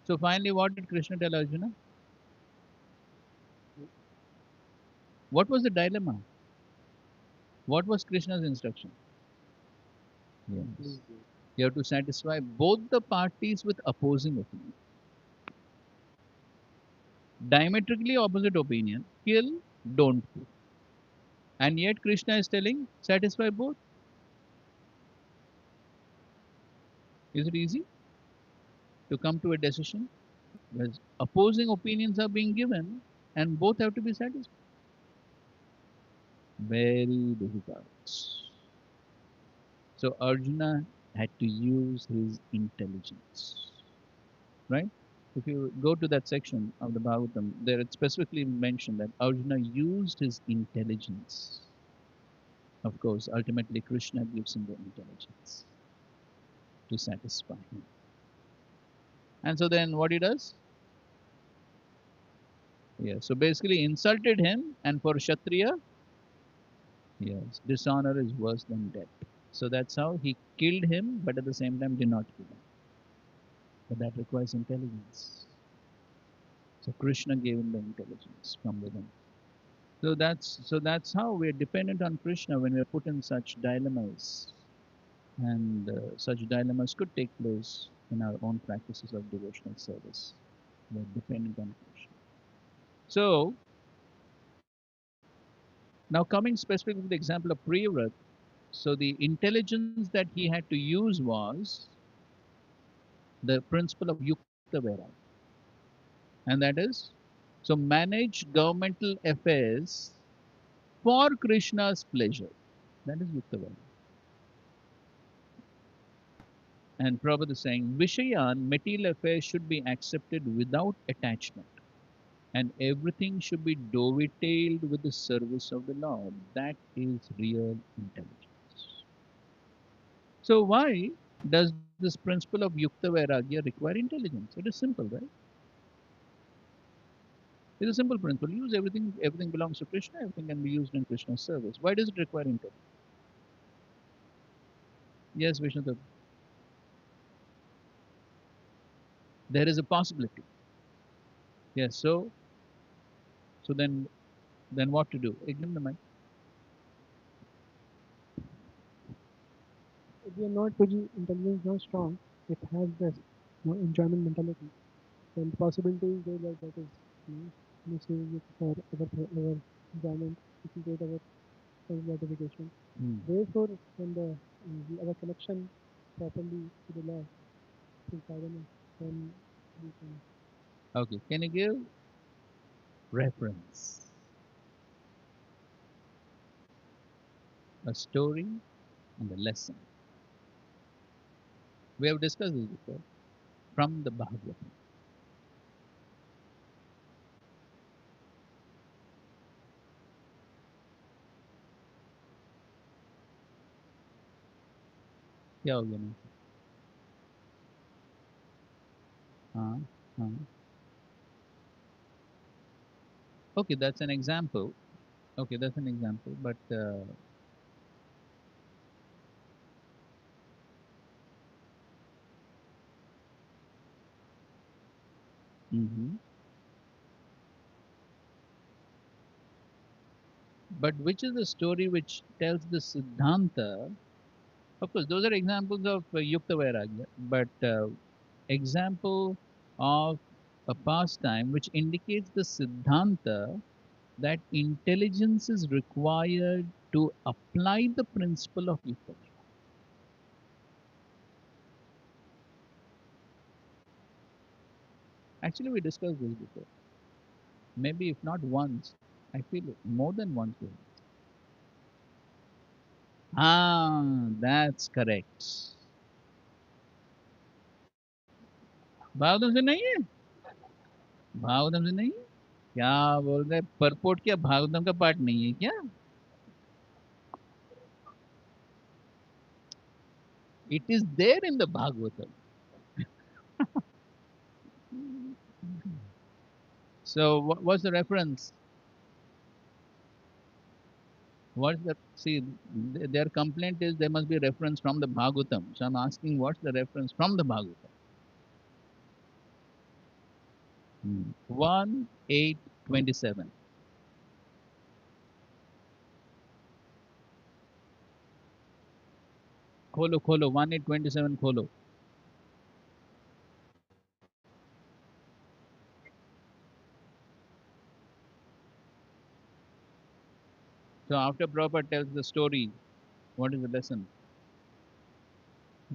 [SPEAKER 1] So finally, what did Krishna tell Arjuna? What was the dilemma? What was Krishna's instruction? Yes.
[SPEAKER 5] Please do.
[SPEAKER 1] You have to satisfy both the parties with opposing opinion. Diametrically opposite opinion, kill, don't kill. And yet Krishna is telling, satisfy both. Is it easy to come to a decision? Because opposing opinions are being given and both have to be satisfied. Very difficult. So Arjuna had to use his intelligence. Right? If you go to that section of the Bhagavatam, there it's specifically mentioned that Arjuna used his intelligence. Of course, ultimately Krishna gives him the intelligence to satisfy him. And so then what he does? Yeah, so basically insulted him, and for Kshatriya, yes, dishonor is worse than death. So that's how he killed him, but at the same time did not kill him. But that requires intelligence. So Krishna gave him the intelligence from within. So that's how we are dependent on Krishna when we are put in such dilemmas, and such dilemmas could take place in our own practices of devotional service. They're dependent on Krishna. So now coming specifically to the example of Priyavrat, so the intelligence that he had to use was the principle of Yukta Vairagya. And that is, so manage governmental affairs for Krishna's pleasure. That is Yukta Vairagya. And Prabhupada is saying, Vishayan, material affairs should be accepted without attachment. And everything should be dovetailed with the service of the Lord. That is real intelligence. So why does this principle of Yukta Vairagya require intelligence? It is simple, right? It's a simple principle. Use everything, everything belongs to Krishna, everything can be used in Krishna's service. Why does it require intelligence? Yes, Vishnu, there is a possibility. Yes, so then what to do? Ignore the mind.
[SPEAKER 6] If we are not Puji, intelligence not strong, it has this enjoyment mentality. Then the possibility is there that that is misuse it for our enjoyment, it will create our self gratification. Therefore, when our connection properly to the Lord, through sadhana, then we can.
[SPEAKER 1] Okay, can you give reference? A story and a lesson. We have discussed this before from the Bhagavatam. क्या हो गया ना? हाँ, हाँ. Okay, that's an example. Okay, that's an example. But mhm. But which is the story which tells the Siddhanta? Of course, those are examples of Yukta Vairagya, but example of a pastime which indicates the Siddhanta that intelligence is required to apply the principle of Yukta Vairagya. Actually, we discussed this before. Maybe if not once, I feel more than once. Ah, that's correct. Bhagavatam से नहीं है? भागवतम से नहीं है? क्या बोल रहे? परपोट क्या भागवतम का पार्ट नहीं है क्या? It is there in the Bhagavatam. So what's the reference? What's the see? Their complaint is there must be reference from the Bhagavatam. So I'm asking, what's the reference from the Bhagavatam? 1:8:27. खोलो 1:8:27 खोलो. So after Prabhupada tells the story, what is the lesson?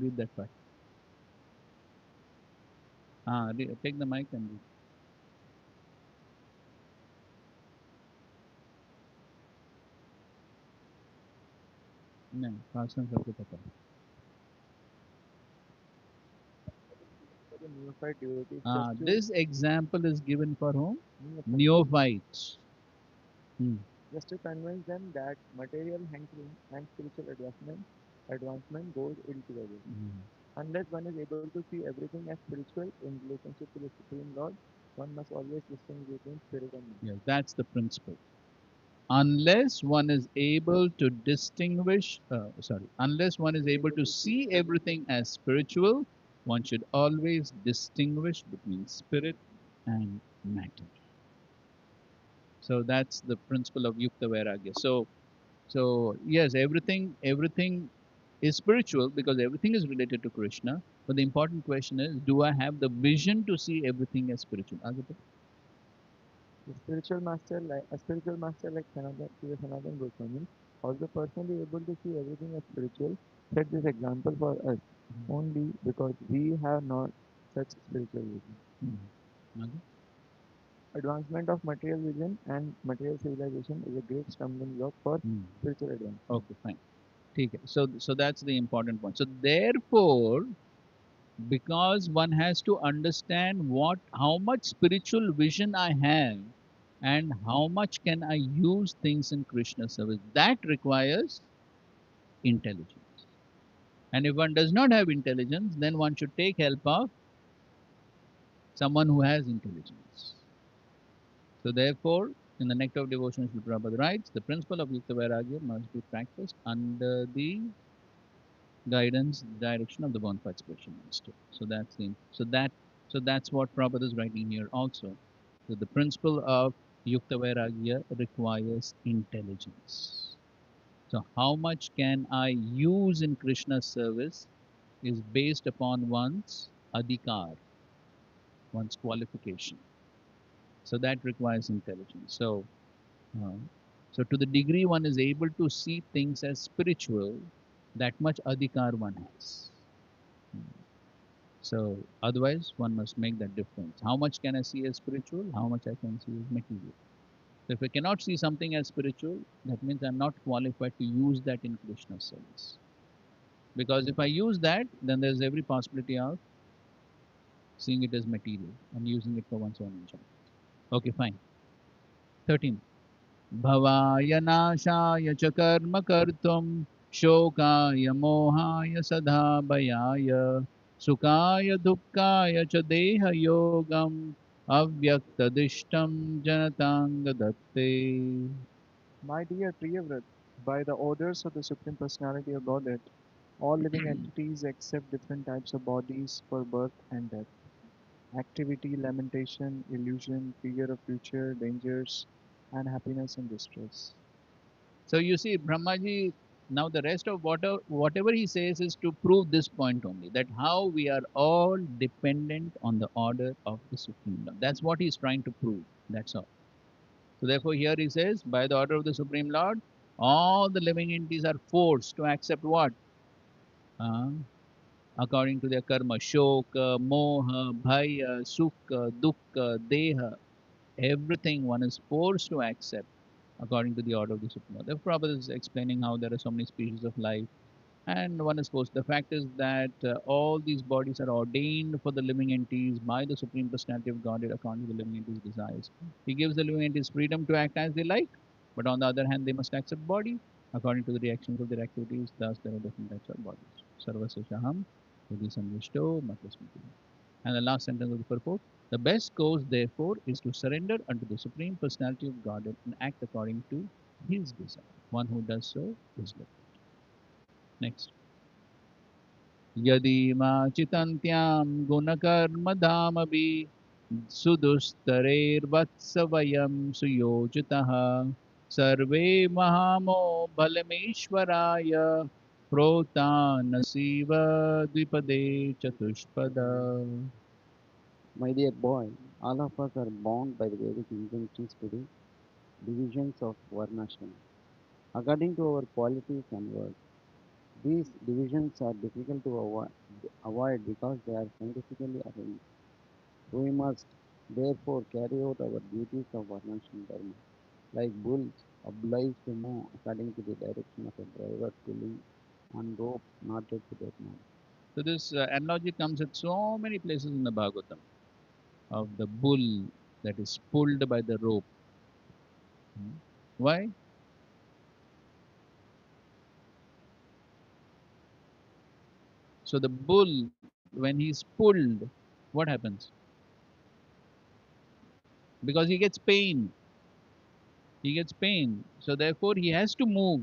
[SPEAKER 1] Read that part. Take the mic and read. नहीं, भाषण सबको पता है.
[SPEAKER 7] For the neophyte devotees, just to
[SPEAKER 1] This example is given for whom?
[SPEAKER 7] neophyte,
[SPEAKER 1] Neophytes.
[SPEAKER 7] just to convince them that material hankering and spiritual advancement goes ill together. Unless one is able to see everything as spiritual in relationship to the Supreme Lord, one must always distinguish between spirit and matter.
[SPEAKER 1] Yes, that's the principle. Unless one is able to unless one is able to see everything as spiritual, one should always distinguish between spirit and matter. So that's the principle of Yukta Vairagya. So yes, everything is spiritual because everything is related to Krishna. But the important question is, do I have the vision to see everything as spiritual? Agata?
[SPEAKER 7] A spiritual master like Sanatan Goswami, also personally able to see everything as spiritual, set this example for us only because we have not such spiritual vision.
[SPEAKER 1] Okay.
[SPEAKER 7] Advancement of material vision and material civilization is a great stumbling block for spiritual advancement.
[SPEAKER 1] Okay, fine. Okay. So that's the important point. So therefore, because one has to understand how much spiritual vision I have and how much can I use things in Krishna service, that requires intelligence. And if one does not have intelligence, then one should take help of someone who has intelligence. So therefore, in the Nectar of Devotion, Srila Prabhupada writes, the principle of Yukta Vairagya must be practiced under the guidance, direction of the bona fide spiritual master. So that's what Prabhupada is writing here also. So the principle of Yukta Vairagya requires intelligence. So how much can I use in Krishna's service is based upon one's adhikar, one's qualification. So that requires intelligence. Uh, so to the degree one is able to see things as spiritual, that much adhikar one has. So otherwise one must make that difference. How much can I see as spiritual? How much I can see as material? So if I cannot see something as spiritual, that means I'm not qualified to use that in Krishna's service. Because if I use that, then there's every possibility of seeing it as material and using it for one's own enjoyment. Okay, fine. 13. भवाय नाशाय च कर्म कर्तुं शोकाय मोहाय सदा भयाय सुखाय दुःखाय च देहयोगम् अव्यक्तदिष्टं जनताङ्ग दत्ते.
[SPEAKER 9] My dear Priyavrat, by the orders of the Supreme Personality of Godhead, all living entities accept different types of bodies for birth and death. Activity, lamentation, illusion, fear of future, dangers, and happiness and distress.
[SPEAKER 1] So you see, Brahmaji, now the rest of whatever he says is to prove this point only, that how we are all dependent on the order of the Supreme Lord. That's what he's trying to prove. That's all. So therefore here he says, by the order of the Supreme Lord, all the living entities are forced to accept what? Uh, according to their karma, shoka, moha, bhaya, sukha, dukkha, deha, everything one is forced to accept according to the order of the Supreme Lord. The Prabhupada is explaining how there are so many species of life and one is forced. The fact is that all these bodies are ordained for the living entities by the Supreme Personality of Godhead according to the living entities' desires. He gives the living entities freedom to act as they like, but on the other hand, they must accept body according to the reactions of their activities. Thus, there are different types of bodies. Sarvasya Shaham, Yadi Samvishto, Matasmiti. And the last sentence of the purport, the best course, therefore, is to surrender unto the Supreme Personality of Godhead and act according to His desire. One who does so is liberated. Next. यदि माचितन्त्यां गुणकर्मधामभिः सुदुस्तरैर्वत्स वयं सुयोजितः सर्वे महामो बलमीश्वराय प्रोतानसीव द्विपदे चतुष्पद.
[SPEAKER 2] My dear boy, all of us are bound by the Vedic injunctions to the divisions of Varnashrama according to our qualities and worth. These divisions are difficult to avoid because they are scientifically arranged. We must therefore carry out our duties of Varnashrama Dharma, like bulls obliged to move according to the direction of a driver pulling on rope knotted to their mouth.
[SPEAKER 1] So this analogy comes at so many places in the Bhagavatam of the bull that is pulled by the rope. Why? So the bull, when he's pulled, what happens? Because he gets pain. He gets pain. So therefore he has to move.